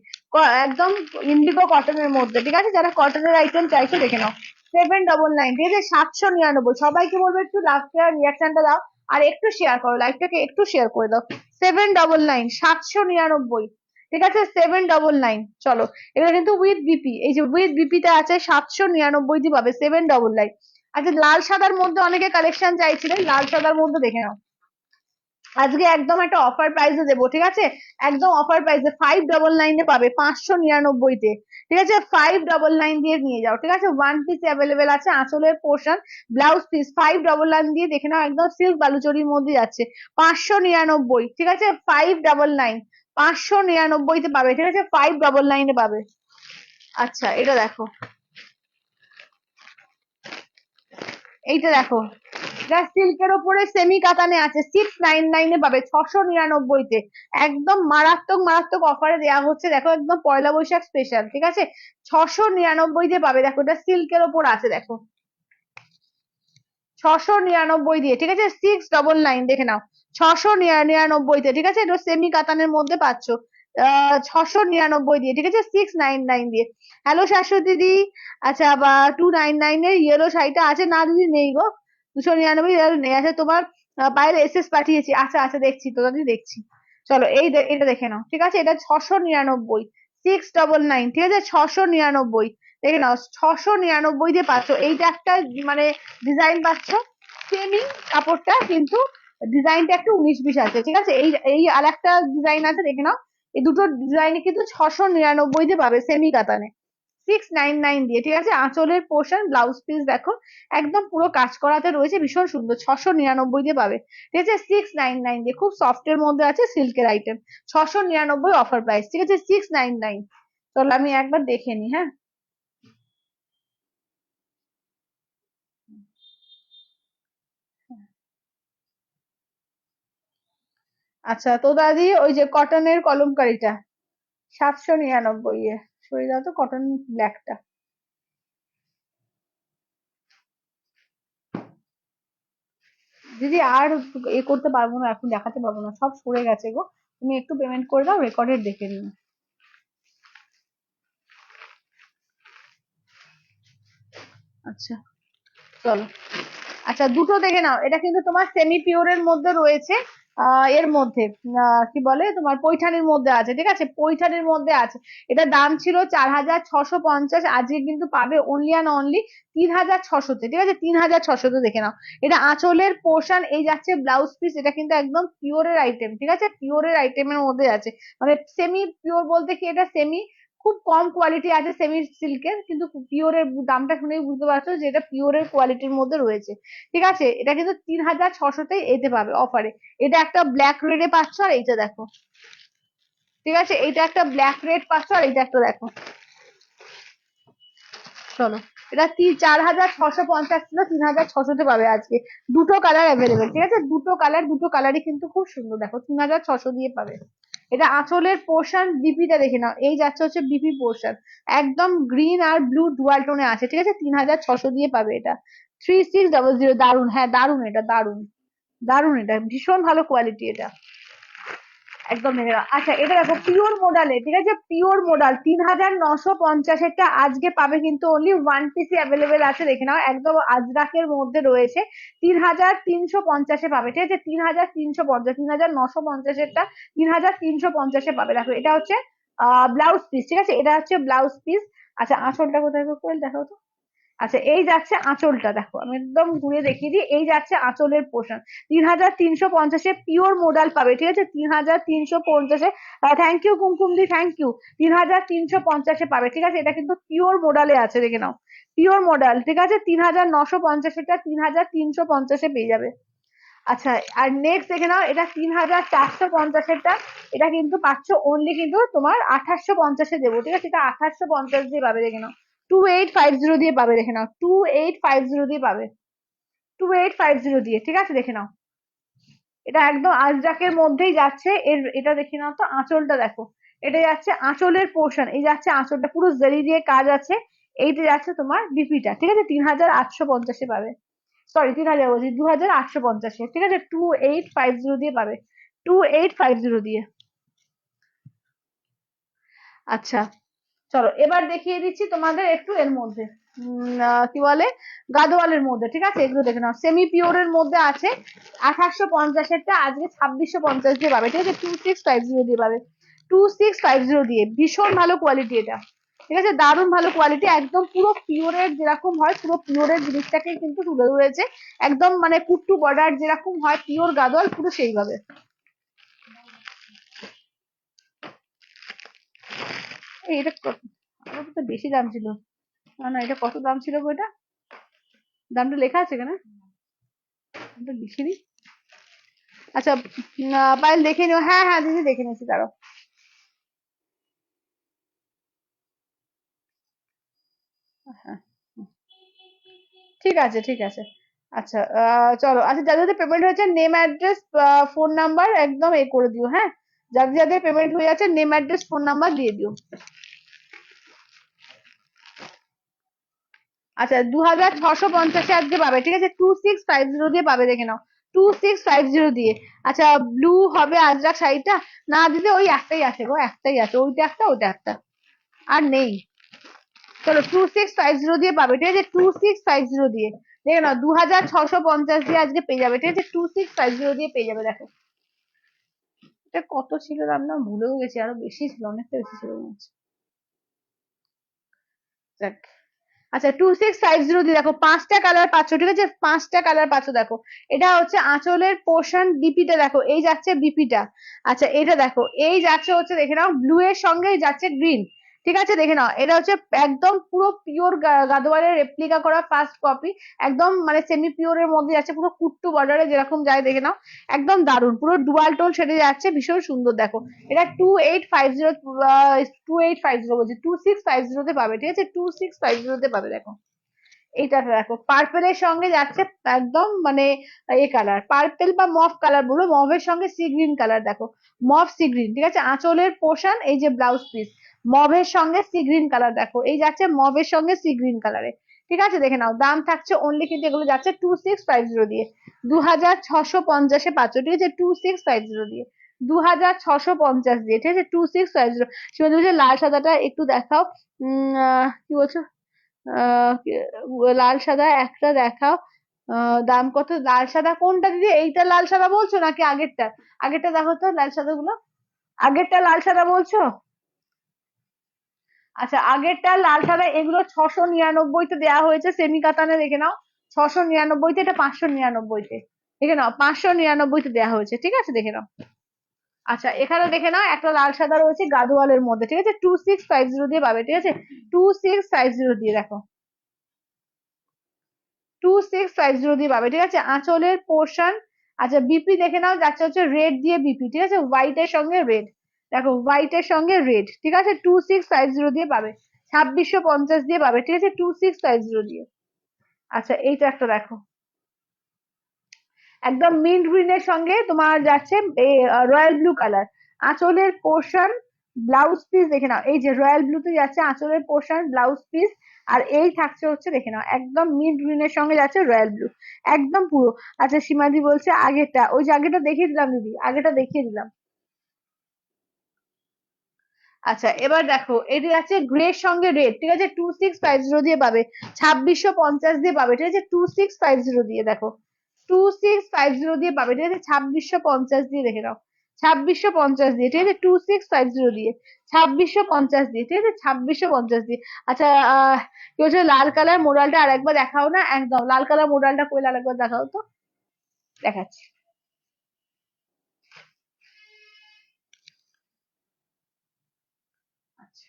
একদম ইন্ডিগো কটনের মধ্যে, ঠিক আছে? যারা কটনের আইটেম চাইছো, দেখে নাও, 799, ঠিক আছে? 799। সবাইকে বলবো একটু লাভ শেয়ার রিয়াকশনটা দাও, আর একটু শেয়ার করো, লাইভটাকে একটু শেয়ার করে দাও। 799, 799, ঠিক আছে? 799। চলো, এটা কিন্তু উইথ বিপি, এই যে উইথ বিপিটা আছে, 799 দিয়ে পাবে, 799। আচ্ছা, লাল সাদার মধ্যে অনেকে কালেকশন চাইছিলেন, লাল সাদার মধ্যে দেখে নাও, আজকে একদম একটা অফার প্রাইসে দেবো, ঠিক আছে? একদম অফার প্রাইসে 599 এ পাবে, 599 তে, ঠিক আছে? 599 দিয়ে নিয়ে যাও, ঠিক আছে? ওয়ান পিস অ্যাভেলেবেল আছে, আঁচলের পোর্শন, ব্লাউজ পিস 599 দিয়ে, দেখে নাও, একদম সিল্ক বালুচরির মধ্যে যাচ্ছে, 599, ঠিক আছে? 599, 599 তে পাবে, ঠিক আছে? 599 এ পাবে। আচ্ছা, এটা দেখো, এইটা দেখো, যা সিল্কের ওপরে সেমি কাতানে আছে, 699 এ পাবে, 699 তে। একদম মারাত্মক মারাত্মক অফারে দেওয়া হচ্ছে, দেখো, একদম পয়লা বৈশাখ স্পেশাল, ঠিক আছে? 699 দিয়ে পাবে, দেখো, এটা সিল্কের ওপর আছে, দেখো, 699 দিয়ে, ঠিক আছে? 699, দেখে নাও, 699 তে, ঠিক আছে? এটা সেমি কাতানের মধ্যে পাচ্ছ, 699 দিয়ে, ঠিক আছে? 699 দিয়ে। হ্যালো শাশ্বতী দিদি, আচ্ছা, বা 299 এর ইয়েলো শাড়িটা আছে না দিদি? নেই গো, 299 নেই, আছে তোমার বাইরে এসএস পাঠিয়েছি, আচ্ছা আচ্ছা, দেখছি তো দাদি, দেখছি। চলো, এটা দেখে নাও, ঠিক আছে? এটা 699, 699, ঠিক আছে? 699, দেখে নাও, 699 দিয়ে পাচ্ছ। এইটা একটা মানে ডিজাইন পাচ্ছ, সেমি কাপড়টা কিন্তু ডিজাইনটা একটু 19-20 আছে, ঠিক আছে? এই এই আর একটা ডিজাইন আছে, দেখে নাও, এই দুটো ডিজাইনে কিন্তু 699 দিয়ে পাবে, সেমি কাতানে, 699 দিয়ে, ঠিক আছে। আঁচলের পোর্শন, ব্লাউজ পিস দেখো একদম পুরো কাজ করাতে রয়েছে, ভীষণ সুন্দর, 699 দিয়ে পাবে, ঠিক আছে। 699 দিয়ে, খুব সফট এর মধ্যে আছে, সিল্কের আইটেম, 699 অফার প্রাইস, ঠিক আছে, 699। চলো আমি একবার দেখে নি, হ্যাঁ। আচ্ছা, তো দাদি ওই যে কটনের কলমকারিটা 799 এ, সরিয়ে দাও তো কটন ব্ল্যাকটা। দিদি আর এ করতে পারবো না, এখন দেখাতে পারবো না, সব সরে গেছে গো। তুমি একটু পেমেন্ট করে দাও, রেকর্ডের দেখে নিও। আচ্ছা চলো, আচ্ছা দুটো দেখে নাও, এটা কিন্তু তোমার সেমি পিওরের মধ্যে রয়েছে। এর মধ্যে কি বলে তোমার পৈঠানির মধ্যে আছে, ঠিক আছে, পৈঠানির মধ্যে আছে। এটা দাম ছিল 4650, আজকে কিন্তু পাবে অনলি অ্যান্ড অনলি 3600-তে, ঠিক আছে, 3600-তে দেখে নাও। এটা আঁচলের পোর্শন, এই যাচ্ছে ব্লাউজ পিস, এটা কিন্তু একদম পিওরের আইটেম, ঠিক আছে, পিওরের আইটেমের মধ্যে আছে। মানে সেমি পিওর বলতে কি, এটা সেমি, খুব কম কোয়ালিটি আছে সেমি সিল্কের, কিন্তু পিওরের দামটা শুনেই বুঝতে পারছো যে এটা পিওরের কোয়ালিটির মধ্যে রয়েছে, ঠিক আছে। এটা কিন্তু 3600-তেই এতে পাবে অফারে। এটা একটা ব্ল্যাক রেডে পাচ্ছ, আর এইটা দেখো, ঠিক আছে, এইটা একটা ব্ল্যাক রেড পাচ্ছ, আর এইটা একটা দেখো। চলো, এটা 4650 ছিল, 3600-তে পাবে আজকে। দুটো কালার অ্যাভেলেবেল, ঠিক আছে, দুটো কালার, দুটো কালারই কিন্তু খুব সুন্দর, দেখো 3600 দিয়ে পাবে। এটা আঁচলের পোর্শন, বিপিটা দেখে নাও, এই যাচ্ছে হচ্ছে বিপি পোর্শন, একদম গ্রিন আর ব্লু ডুয়াল টোনে আছে, ঠিক আছে, 3600 দিয়ে পাবে এটা। 3600, দারুন, হ্যাঁ দারুন, এটা দারুন, দারুন, এটা ভীষণ ভালো কোয়ালিটি এটা, একদম দেখে নাও। আচ্ছা এটা দেখো পিওর মোডালে, ঠিক আছে, পিওর মোডাল 3950-এরটা আজকে পাবে কিন্তু অনলি ওয়ান পিসি অ্যাভেলেবেল আছে, দেখে নাও, একদম আজরাকের মধ্যে রয়েছে, 3350-এ পাবে, ঠিক আছে, 3350, 3950-এরটা 3350-এ পাবে। দেখো এটা হচ্ছে ব্লাউজ পিস, ঠিক আছে, এটা হচ্ছে ব্লাউজ পিস। আচ্ছা আঁচলটা কোথায় গো, কোয়েল দেখো তো। আচ্ছা এই যাচ্ছে আঁচলটা, দেখো আমি একদম ঘুরে দেখিয়ে দিই, এই যাচ্ছে আঁচলের পোর্শন, 3350-এ পিওর মোডাল পাবে, ঠিক আছে, 3350-এ। থ্যাংক ইউ কুমকুম দি, থ্যাংক ইউ। 3350-এ পাবে, ঠিক আছে, এটা কিন্তু পিওর মোডালে আছে, দেখে নাও, পিওর মোডাল, ঠিক আছে, 3950-এটা 3350-এ পেয়ে যাবে। আচ্ছা আর নেক্সট দেখে নাও, এটা 3450-এরটা, এটা কিন্তু পাচ্ছ অনলি কিন্তু তোমার 2850-এ দেবো, ঠিক আছে, এটা 2850 দিয়ে পাবে, দেখে নাও, 2850 দিয়ে পাবে, দেখে নাও, 2850 দিয়ে পাবে, 2850 দিয়ে, ঠিক আছে, দেখে নাও। এটা একদম আজরাকের মধ্যেই যাচ্ছে, এর এটা দেখে নাও তো, আঁচলটা দেখো, এটা যাচ্ছে আঁচলের পোর্শন, এই যাচ্ছে আঁচলটা পুরো জরি দিয়ে কাজ আছে, এইটা যাচ্ছে তোমার বিপিটা, ঠিক আছে, 3850-এ পাবে, সরি 3000 বলছি, 2850-এ, ঠিক আছে, 2850 দিয়ে পাবে, 2850 দিয়ে। আচ্ছা চলো এবার দেখিয়ে দিচ্ছি তোমাদের একটু এর মধ্যে, কি বলে, গাদোয়ালের মধ্যে, ঠিক আছে, এগুলো দেখে নাও, সেমি পিওরের মধ্যে আছে। 2850-এরটা আজকে 2650 দিয়ে পাবে, ঠিক আছে, 2650 দিয়ে পাবে, 2650 দিয়ে, ভীষণ ভালো কোয়ালিটি এটা, ঠিক আছে, দারুণ ভালো কোয়ালিটি, একদম পুরো পিওরের যেরকম হয়, পুরো পিওরের জিনিসটাকে কিন্তু তুলে ধরেছে, একদম মানে কুট্টু বর্ডার যেরকম হয় পিওর গাদোয়াল, পুরো সেইভাবে। এটা কত, আমার তো বেশি দাম ছিল, না না, এটা কত দাম ছিল গো, এটা দামটা লেখা আছে এখানে, দামটা লিখিনি। আচ্ছা পায়েল দেখে নিও, হ্যাঁ হ্যাঁ দিদি দেখে নিচ্ছি, দাঁড়াও। হ্যাঁ ঠিক আছে ঠিক আছে। আচ্ছা চলো, আচ্ছা যাদের যাদের পেমেন্ট হয়েছে নেম অ্যাড্রেস ফোন নাম্বার একদম এ করে দিও, হ্যাঁ, যাদের যাদের পেমেন্ট হয়ে যাচ্ছে নেম অ্যাড্রেস ফোন নাম্বার দিয়ে দিও। আচ্ছা 2650-এ আজকে পাবে, ঠিক আছে, 2650 দিয়ে পাবে, দেখে নাও, 2650 দিয়ে। আচ্ছা ব্লু হবে আজরাক শাড়িটা, না দিদি ওই একটাই আছে গো, একটাই আছে, ওইটা একটা ওইটা একটা, আর নেই। চলো 2650 দিয়ে পাবে, ঠিক আছে, 2650 দিয়ে, দেখে নাও, 2650 দিয়ে আজকে পেয়ে যাবে, ঠিক আছে, 2650 দিয়ে পেয়ে যাবে। দেখো এটা কত ছিল দাম, না ভুলেও গেছি, আরো বেশি ছিল, অনেকটা বেশি ছিল মনে হচ্ছে। যাক। আচ্ছা 2650 দিয়ে দেখো, পাঁচটা কালার পাচ্ছ, ঠিক আছে, পাঁচটা কালার পাচ্ছ, দেখো এটা হচ্ছে আঁচলের পোর্শন, বিপিটা দেখো, এই যাচ্ছে বিপিটা। আচ্ছা এটা দেখো, এই যাচ্ছে হচ্ছে দেখে নাও ব্লু এর সঙ্গে যাচ্ছে গ্রিন, ঠিক আছে, দেখে নাও, এটা হচ্ছে একদম পুরো পিওর গাদোয়ারের রেপ্লিকা করা ফার্স্ট কপি, একদম মানে সেমি পিওর এর মধ্যে যাচ্ছে, পুরো কুট্টু বর্ডারে যেরকম যায়, দেখে নাও, একদম দারুন, পুরো ডুয়াল টোন সেটে যাচ্ছে, ভীষণ সুন্দর। দেখো এটা 2850, 2850 বলছি, 2650 তে পাবে, ঠিক আছে, 2650 তে পাবে। দেখো এইটা দেখো, পার্পেলের সঙ্গে যাচ্ছে, একদম মানে এই কালার পার্পেল বা মফ কালার বলো, মফের সঙ্গে সি গ্রিন কালার, দেখো মফ সি গ্রিন, ঠিক আছে, আঁচলের পোর্শন, এই যে ব্লাউজ পিস মভের সঙ্গে সি গ্রিন কালার, দেখো এই যাচ্ছে মভের সঙ্গে সি গ্রিন কালারে, ঠিক আছে, দেখে নাও। দাম থাকছে অনলি কিন্তু এগুলো যাচ্ছে 2650 দিয়ে, 2650-এ পাচ্ছ, ঠিক আছে, 2650 দিয়ে, 2650 দিয়ে, ঠিক আছে, 2650। সীমা বলছে লাল সাদাটা একটু দেখাও, কি বলছো, লাল সাদা একটা দেখাও, দাম কত? লাল সাদা কোনটা দিদি? এইটা লাল সাদা বলছো নাকি আগেরটা? আগেরটা দেখো তো লাল সাদা গুলো, আগেরটা লাল সাদা বলছো? আচ্ছা, আগেরটা লাল সাদা এগুলো 699-তে দেওয়া হয়েছে সেমি কাতানে, দেখে নাও, 699-তে, এটা 599-তে, দেখে নাও, 599-তে দেওয়া হয়েছে, ঠিক আছে, দেখে নাও। আচ্ছা, এখানে দেখে নাও একটা লাল সাদা রয়েছে গাদোয়ালের মধ্যে, ঠিক আছে, 2650 দিয়ে পাবে, ঠিক আছে, 2650 দিয়ে, দেখো 2650 দিয়ে পাবে, ঠিক আছে, আঁচলের পোর্শন। আচ্ছা, বিপি দেখে নাও, যাচ্ছে হচ্ছে রেড দিয়ে বিপি, ঠিক আছে, হোয়াইট এর সঙ্গে রেড, দেখো হোয়াইট এর সঙ্গে রেড, ঠিক আছে, 2650 দিয়ে পাবে, 2650 দিয়ে পাবে, ঠিক আছে, 2650 দিয়ে। আচ্ছা, এইটা একটা দেখো, একদম মিন্ট গ্রিন এর সঙ্গে তোমার যাচ্ছে রয়্যাল ব্লু কালার, আঁচলের পোর্শন, ব্লাউজ পিস দেখে নাও, এই যে রয়্যাল ব্লুতে যাচ্ছে আঁচলের পোর্শন, ব্লাউজ পিস, আর এই থাকছে হচ্ছে, দেখে নাও, একদম মিন্ট গ্রিন এর সঙ্গে যাচ্ছে রয়্যাল ব্লু, একদম পুরো। আচ্ছা, সীমাদি বলছে আগেরটা, ওই যে আগেটা দেখিয়ে দিলাম দিদি, আগেটা দেখিয়ে দিলাম। আচ্ছা, এবার দেখো এটি আছে গ্রে সঙ্গে রেড, ঠিক আছে, 2650 দিয়ে পাবে, 2650 দিয়ে পাবে, ঠিক আছে, 2650 দিয়ে, দেখো 2650 দিয়ে পাবে, ঠিক আছে, 2650 দিয়ে, দেখে নাও, 2650 দিয়ে, ঠিক আছে, 2650 দিয়ে, 2650 দিয়ে, ঠিক আছে, 2650 দিয়ে। আচ্ছা, কি বলছে, লাল কালার মোডালটা আর একবার দেখাও না, একদম লাল কালার মোডালটা কইলে আরেকবার দেখাও তো, দেখাচ্ছি। আচ্ছা,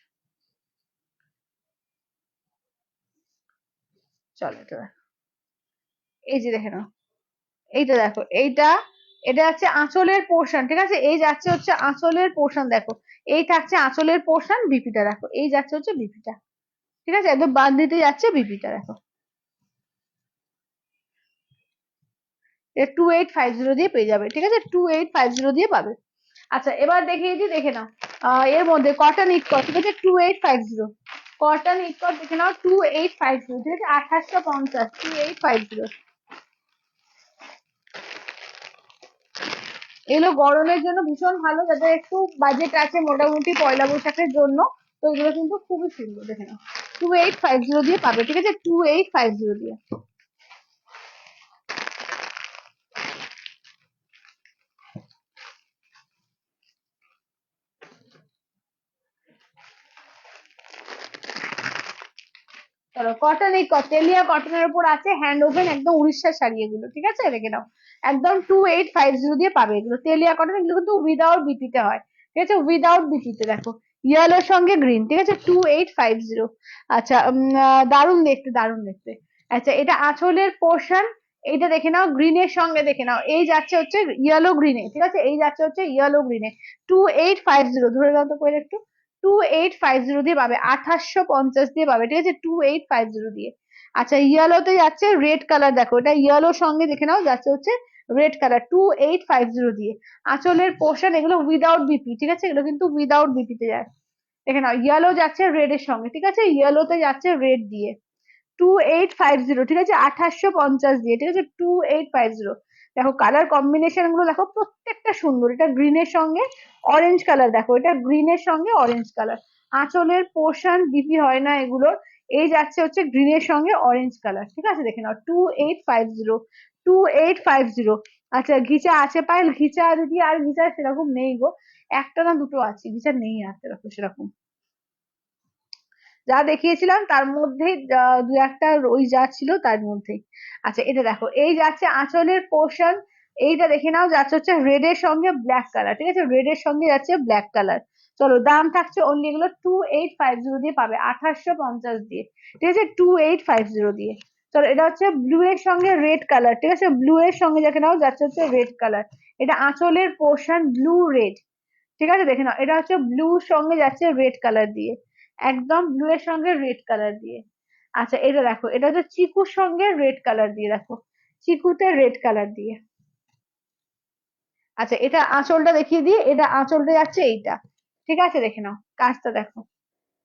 চলো এটা দেখো, এই যে দেখে নাও, এইটা দেখো, এইটা, এটা হচ্ছে আঁচলের পোর্শন, ঠিক আছে, এই যাচ্ছে হচ্ছে আঁচলের পোর্শন, দেখো এই থাকছে আঁচলের পোর্শন, বিপিটা দেখো এই যাচ্ছে হচ্ছে বিপিটা, ঠিক আছে, একদম বাদ দিতে যাচ্ছে বিপিটা, দেখো 2850 দিয়ে পেয়ে যাবে, ঠিক আছে, 2850 দিয়ে পাবে। আচ্ছা, এবার দেখিয়ে দিই, দেখে নাও, এর মধ্যে কটন ইটকট, ঠিক আছে, 2850, কটন ইটকট দেখে নাও, 2850, ঠিক আছে, 2850, 2850। এগুলো গরমের জন্য ভীষণ ভালো, যাদের একটু বাজেট আছে মোটামুটি পয়লা বৈশাখের জন্য, তো এগুলো কিন্তু খুবই সুন্দর, দেখে নাও, 2850 দিয়ে পাবে, ঠিক আছে, 2850 দিয়ে। চলো, কটন, এই তেলিয়া কটনের উপর আছে হ্যান্ড ওভেন, একদম উড়িষ্যার শাড়ি এগুলো, ঠিক আছে, দেখে নাও, একদম 2850 দিয়ে পাবে, এগুলো তেলিয়া কটন, এগুলো কিন্তু উইদাউট বিপিতে হয়, ঠিক আছে, উইদাউট বিপিতে, দেখো ইয়েলোর সঙ্গে গ্রিন, ঠিক আছে, 2850। আচ্ছা, দারুণ দেখতে, দারুণ দেখতে। আচ্ছা, এটা আঁচলের পোর্শন, এইটা দেখে নাও গ্রিনের সঙ্গে, দেখে নাও এই যাচ্ছে হচ্ছে ইয়েলো গ্রিনে, ঠিক আছে, এই যাচ্ছে হচ্ছে ইয়েলো গ্রিনে, 2850, ধরে দাও তো করে একটু, 2850 দিয়ে পাবে, 2850 দিয়ে পাবে, ঠিক আছে, 2850 দিয়ে। আচ্ছা, ইয়েলোতে যাচ্ছে রেড কালার, দেখো এটা ইয়েলোর সঙ্গে দেখে নাও যাচ্ছে হচ্ছে রেড কালার, 2850 দিয়ে। আঁচলের পোর্শন এগুলো উইদাউট বিপি, ঠিক আছে, এগুলো কিন্তু উইদাউট বিপিতে যায়, দেখে নাও, ইয়েলো যাচ্ছে রেড এর সঙ্গে, ঠিক আছে, ইয়েলোতে যাচ্ছে রেড দিয়ে, 2850, ঠিক আছে, 2850 দিয়ে, ঠিক আছে, 2850। দেখো কালার কম্বিনেশন গুলো দেখো, প্রত্যেকটা সুন্দর, এটা গ্রিনের সঙ্গে অরেঞ্জ কালার, দেখো এটা গ্রিনের সঙ্গে অরেঞ্জ কালার, আঁচলের পোর্শন বিপি হয় না এগুলোর, এই যাচ্ছে হচ্ছে গ্রিনের সঙ্গে অরেঞ্জ কালার, ঠিক আছে, দেখে নাও, 2850, 2850। আচ্ছা, ঘিচা আছে পায়েল? ঘিচা যদি, আর ঘিচা সেরকম নেই গো, একটা না দুটো আছে, ঘিচা নেই আর সেরকম, যা দেখিয়েছিলাম তার মধ্যেই দু একটা ওই যা ছিল তার মধ্যেই। আচ্ছা, এটা দেখো এই যাচ্ছে আঁচলের পোর্শন, এইটা দেখে নাও যাচ্ছে হচ্ছে রেড এর সঙ্গে ব্ল্যাক কালার, ঠিক আছে, রেড এর সঙ্গে যাচ্ছে ব্ল্যাক কালার, চলো দাম থাকছে অনলি এগুলো 2850 দিয়ে পাবে, 2850 দিয়ে, ঠিক আছে, 2850 দিয়ে। চলো এটা হচ্ছে ব্লু এর সঙ্গে রেড কালার, ঠিক আছে, ব্লু এর সঙ্গে যাকে নাও যাচ্ছে হচ্ছে রেড কালার। এটা আঁচলের পোর্শন ব্লু রেড, ঠিক আছে, দেখে নাও এটা হচ্ছে ব্লুর সঙ্গে যাচ্ছে রেড কালার দিয়ে, একদম ব্লু এর সঙ্গে রেড কালার দিয়ে। আচ্ছা এটা দেখো, এটা হচ্ছে চিকুর সঙ্গে রেড কালার দিয়ে, দেখো চিকুতে রেড কালার দিয়ে। আচ্ছা এটা আঁচলটা দেখিয়ে দিই, এটা আঁচলটা যাচ্ছে এইটা, ঠিক আছে, দেখে নাও কাজটা দেখো,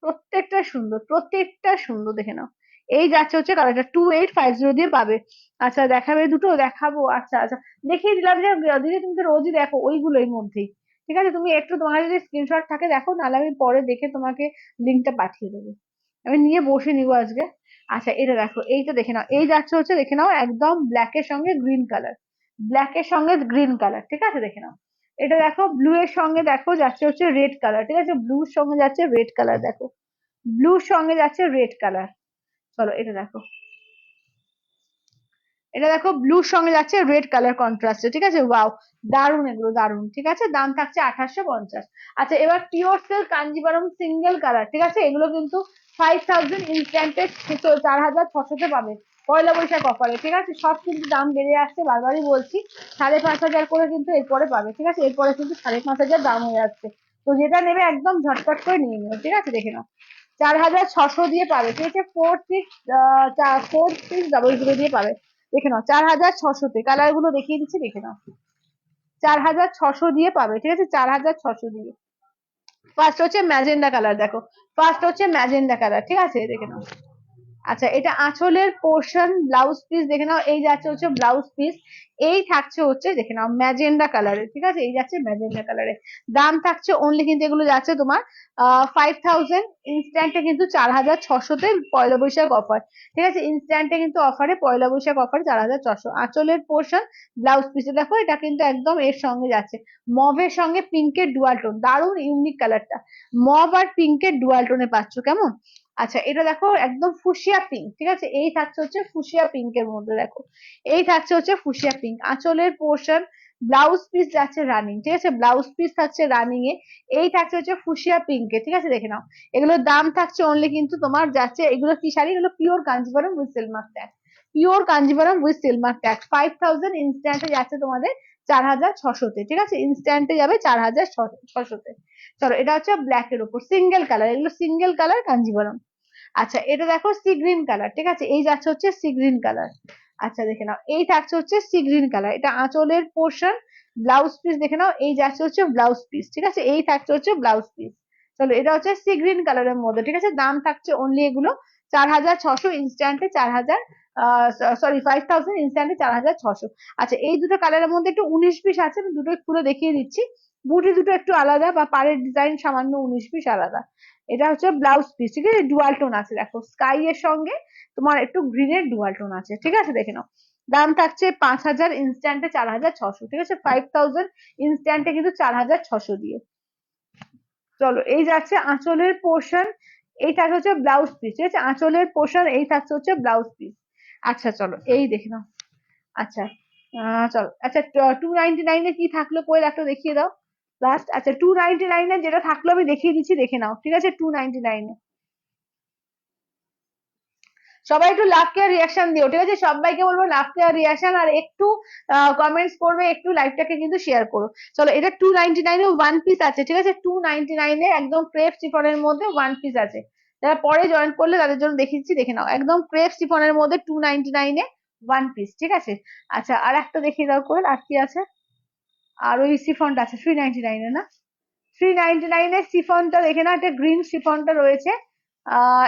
প্রত্যেকটা সুন্দর, প্রত্যেকটা সুন্দর, দেখে নাও। এই যাচ্ছে হচ্ছে কালারটা 2850 দিয়ে পাবে। আচ্ছা দেখাবে দুটো, দেখাবো, আচ্ছা আচ্ছা দেখিয়ে দিলাম যে দিদি তুমি তো রোজই দেখো ওইগুলোর মধ্যেই, ঠিক আছে, তুমি একটু তোমার যদি স্ক্রিনশট থাকে দেখো, নাহলে আমি পরে দেখে তোমাকে লিঙ্কটা পাঠিয়ে দেবো, আমি নিয়ে বসে নিবো আজকে। আচ্ছা এটা দেখো, এইটা দেখে নাও, এই যাচ্ছে হচ্ছে দেখে নাও একদম ব্ল্যাক এর সঙ্গে গ্রিন কালার, ব্ল্যাক এর সঙ্গে গ্রিন কালার, ঠিক আছে, দেখে নাও। এটা দেখো ব্লু এর সঙ্গে দেখো যাচ্ছে হচ্ছে রেড কালার, ঠিক আছে, ব্লুর সঙ্গে যাচ্ছে রেড কালার, দেখো ব্লুর সঙ্গে যাচ্ছে রেড কালার। চলো এটা দেখো, এটা দেখো ব্লুর সঙ্গে যাচ্ছে রেড কালার কন্ট্রাস্টে, ঠিক আছে, ওয়াও, দারুন এগুলো দারুন, ঠিক আছে, দাম থাকছে 2850। আচ্ছা এবার pure silk Kanjivaram single colour, ঠিক আছে, এগুলো কিন্তু 5000 ইনস্ট্যান্টে 4600 পাবে পয়লা বৈশাখ অফারে, ঠিক আছে, সব কিন্তু দাম বেড়ে আসছে, বারবারই বলছি, 5500 করে কিন্তু এরপরে পাবে, ঠিক আছে, এরপরে কিন্তু 5500 দাম হয়ে যাচ্ছে। তো যেটা নেবে একদম ঝটপট করে নিয়ে নিও, ঠিক আছে, দেখে নাও 4600 দিয়ে পাবে, ঠিক আছে, 4600 দিয়ে পাবে, দেখে নাও 4600 তে, কালার গুলো দেখিয়ে দিচ্ছি দেখে নাও, 4600 দিয়ে পাবে, ঠিক আছে, 4600 দিয়ে। ফার্স্ট হচ্ছে ম্যাজেন্ডা কালার, দেখো ফার্স্ট হচ্ছে ম্যাজেন্ডা কালার, ঠিক আছে, দেখে নাও। আচ্ছা এটা আঁচলের পোর্শন ব্লাউজ পিস দেখে নাও, এই যাচ্ছে হচ্ছে ব্লাউজ পিস, এই থাকছে হচ্ছে দেখে নাও ম্যাজেন্ডা কালারের, ঠিক আছে, এই যাচ্ছে ম্যাজেন্ডা কালারের। দাম থাকছে অনলি কিন্তু এগুলো যাচ্ছে তোমার 5000 ইনস্ট্যান্টে কিন্তু 4600 তে পয়লা বৈশাখ অফার, ঠিক আছে, ইনস্ট্যান্টে কিন্তু অফারে পয়লা বৈশাখ অফার 4600। আঁচলের পোর্শন ব্লাউজ পিসে দেখো এটা কিন্তু একদম এর সঙ্গে যাচ্ছে, মভের সঙ্গে পিঙ্কের ডুয়াল টোন, দারুণ ইউনিক কালারটা, মভ আর পিঙ্কের ডুয়াল টোনে পাচ্ছ, কেমন। আচ্ছা এটা দেখো একদম ফুসিয়া পিঙ্ক, ঠিক আছে, এই থাকছে হচ্ছে ফুসিয়া পিঙ্কের মধ্যে, দেখো এই থাকছে হচ্ছে ফুসিয়া পিঙ্ক, আঁচলের পোর্শন ব্লাউজ পিস যাচ্ছে রানিং, ঠিক আছে, ব্লাউজ পিস থাকছে রানিং এ, এই থাকছে হচ্ছে ফুসিয়া পিঙ্কে, ঠিক আছে, দেখে নাও। এগুলোর দাম থাকছে অনলি কিন্তু তোমার যাচ্ছে, এগুলো কি শাড়ি, এগুলো pure Kanjivaram with Silk Mark tag, pure Kanjivaram with Silk Mark tag, 5000 ইনস্ট্যান্টে যাচ্ছে তোমাদের 4600 তে, ঠিক আছে, ইনস্ট্যান্টে যাবে 4600 তে। চলো এটা হচ্ছে ব্ল্যাক এর উপর সিঙ্গেল কালার, এগুলো সিঙ্গেল কালার কাঞ্জিভারম। আচ্ছা এটা দেখো সি গ্রিন কালার, ঠিক আছে, এই যাচ্ছে হচ্ছে সি গ্রিন কালার। আচ্ছা দেখে নাও এই থাকছে হচ্ছে সি গ্রিন কালার, এটা আঁচলের পোর্শন ব্লাউজ পিস, দেখে নাও এই যাচ্ছে হচ্ছে ব্লাউজ পিস, ঠিক আছে, এই থাকছে হচ্ছে ব্লাউজ পিস। চলো এটা হচ্ছে সি গ্রিন কালারের মধ্যে, ঠিক আছে, দাম থাকছে অনলি এগুলো 4600 ইনস্ট্যান্টে 4000, সরি 5000 ইনস্ট্যান্টে 4600। আচ্ছা এই দুটো কালারের মধ্যে একটু 19 পিস আছে, আমি দুটো খুলে দেখিয়ে দিচ্ছি, বুটি দুটো একটু আলাদা বা পাড়ের ডিজাইন সামান্য 19 পিস আলাদা। এটা হচ্ছে ব্লাউজ পিস, ঠিক আছে, ডুয়াল টোন আছে, দেখো স্কাই এর সঙ্গে তোমার একটু গ্রিনের ডুয়াল টোন আছে, ঠিক আছে, দেখে নাও। দাম থাকছে 5000 ইনস্ট্যান্টে 4600, ঠিক আছে, 5000 ইনস্ট্যান্টে কিন্তু 4600 দিয়ে। চলো এই যাচ্ছে আঁচলের পোর্শন, এই থাকছে হচ্ছে ব্লাউজ পিস, ঠিক আছে, আঁচলের পোর্শন এই থাকছে হচ্ছে ব্লাউজ পিস। আচ্ছা চলো এই দেখে নাও। আচ্ছা চলো আচ্ছা 299 এ কি থাকলো কোয়েল একটা দেখিয়ে দাও লাস্ট। আচ্ছা 299 এ যেটা থাকলো আমি দেখিয়ে দিচ্ছি, দেখে নাও, ঠিক আছে, 299 এ সবাই একটু লাভ কেয়ার রিয়াকশন দিও, ঠিক আছে, সবাইকে বলবো লাভ কেয়ার রিয়াকশন, আর একটু কমেন্টস করবে, একটু লাইভটাকে কিন্তু শেয়ার করো। চলো এটা 299 এ ওয়ান পিস আছে, ঠিক আছে, 299 এ একদম ক্রেপ চিফনের মধ্যে ওয়ান পিস আছে, যারা পরে জয়েন করলে তাদের জন্য দেখিয়েছি, দেখে নাও একদম ক্রেপ চিফনের মধ্যে 299 এ ওয়ান পিস, ঠিক আছে। আচ্ছা আর একটা দেখিয়ে দাও করে, আর কি আছে, আর ওই সিফনটা আছে 399 এ না, 399 এর সিফনটা দেখে নাও, একটা গ্রিন সিফনটা রয়েছে,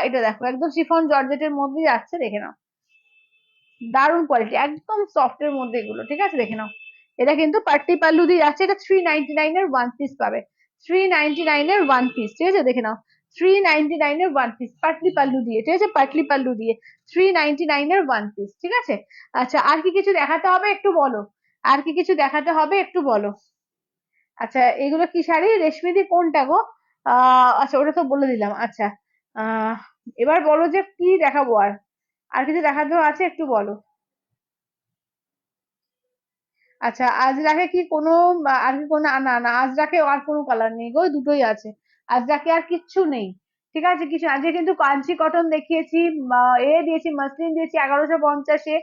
এটা দেখো একদম শিফন জর্জেটের মধ্যে যাচ্ছে, দেখে নাও দারুণ কোয়ালিটি, একদম সফট এর মধ্যে এগুলো, ঠিক আছে, দেখে নাও। এটা কিন্তু পাট্টি পাল্লু দিয়ে যাচ্ছে, এটা 399 এর ওয়ান পিস পাবে, 399 এর ওয়ান পিস, ঠিক আছে, দেখে নাও 399 এর ওয়ান পিস পাটলি পাল্লু দিয়ে, ঠিক আছে, পাটলি পাল্লু দিয়ে 399 এর ওয়ান পিস, ঠিক আছে। আচ্ছা আর কি কিছু দেখাতে হবে একটু বলো, আর কি কিছু দেখাতে হবে একটু বলো। আচ্ছা এগুলো কি শাড়ি, রেশমিদি কোনটা গো, আচ্ছা ওটা তো বলে দিলাম। আচ্ছা আহ এবার বলো যে কি দেখাবো, আর আর কিছু দেখাতেও আছে একটু বলো। আচ্ছা আজরাকে কি কোনো আর কি কোনো, না না আজরাকে আর কোনো কালার নেই গো, দুটোই আছে, আজরাকে আর কিচ্ছু নেই, ঠিক আছে? কিছু আজকে কিন্তু কাঞ্চি কটন দেখিয়েছি, দিয়েছি মাসলিন দিয়েছি 1150-এ,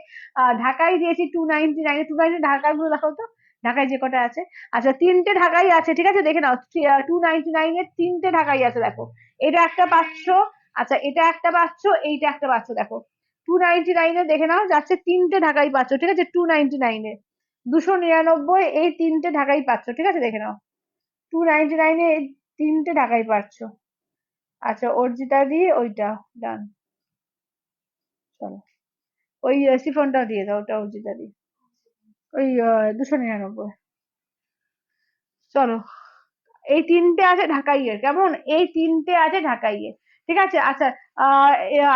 ঢাকাই দিয়েছি 299, 290 ঢাকাই গুলো দেখো তো, ঢাকায় যে কটা আছে। আচ্ছা, তিনটে ঢাকাই আছে, ঠিক আছে, দেখে নাও। 299-এর তিনটে ঢাকাই আছে, দেখো। এটা একটা পাচ্ছ, আচ্ছা এটা একটা পাচ্ছ, এইটা একটা পাচ্ছ, দেখো। 299-এ দেখে নাও যাচ্ছে তিনটে ঢাকাই পাচ্ছ, ঠিক আছে? 299-এ 299 এই তিনটে ঢাকাই পাচ্ছ, ঠিক আছে, দেখে নাও। 299-এ এই তিনটে ঢাকাই পাচ্ছ। আচ্ছা, অর্জিতা দিয়ে ওইটা ডান, চলো। ওই শিফনটাও দিয়ে দাও, ওটা অর্জিতা দিয়ে, ওই 299। চলো, এই তিনটে আছে ঢাকাইয়ের, কেমন? এই তিনটে আছে ঢাকাইয়ের, ঠিক আছে? আচ্ছা,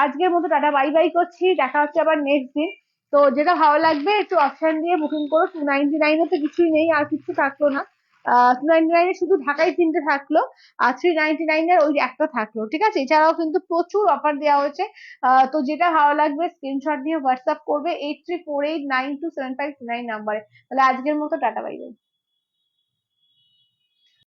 আজকের মতো টাটা বাই বাই করছি, দেখা হচ্ছে আবার নেক্সট দিন। তো যেটা ভালো লাগবে একটু অপশন দিয়ে বুকিং করো। 299-এ তো কিছুই নেই, আর কিছু থাকলো না। 299-এ শুধু ঢাকাই তিনটে থাকলো, আর 399-এর ওই একটা থাকলো, ঠিক আছে? এছাড়াও কিন্তু প্রচুর অফার দেওয়া হয়েছে। তো যেটা ভালো লাগবে স্ক্রিনশট দিয়ে হোয়াটসঅ্যাপ করবে 8348927529 নাম্বারে। তাহলে আজকের মতো টাটা বাই বাই।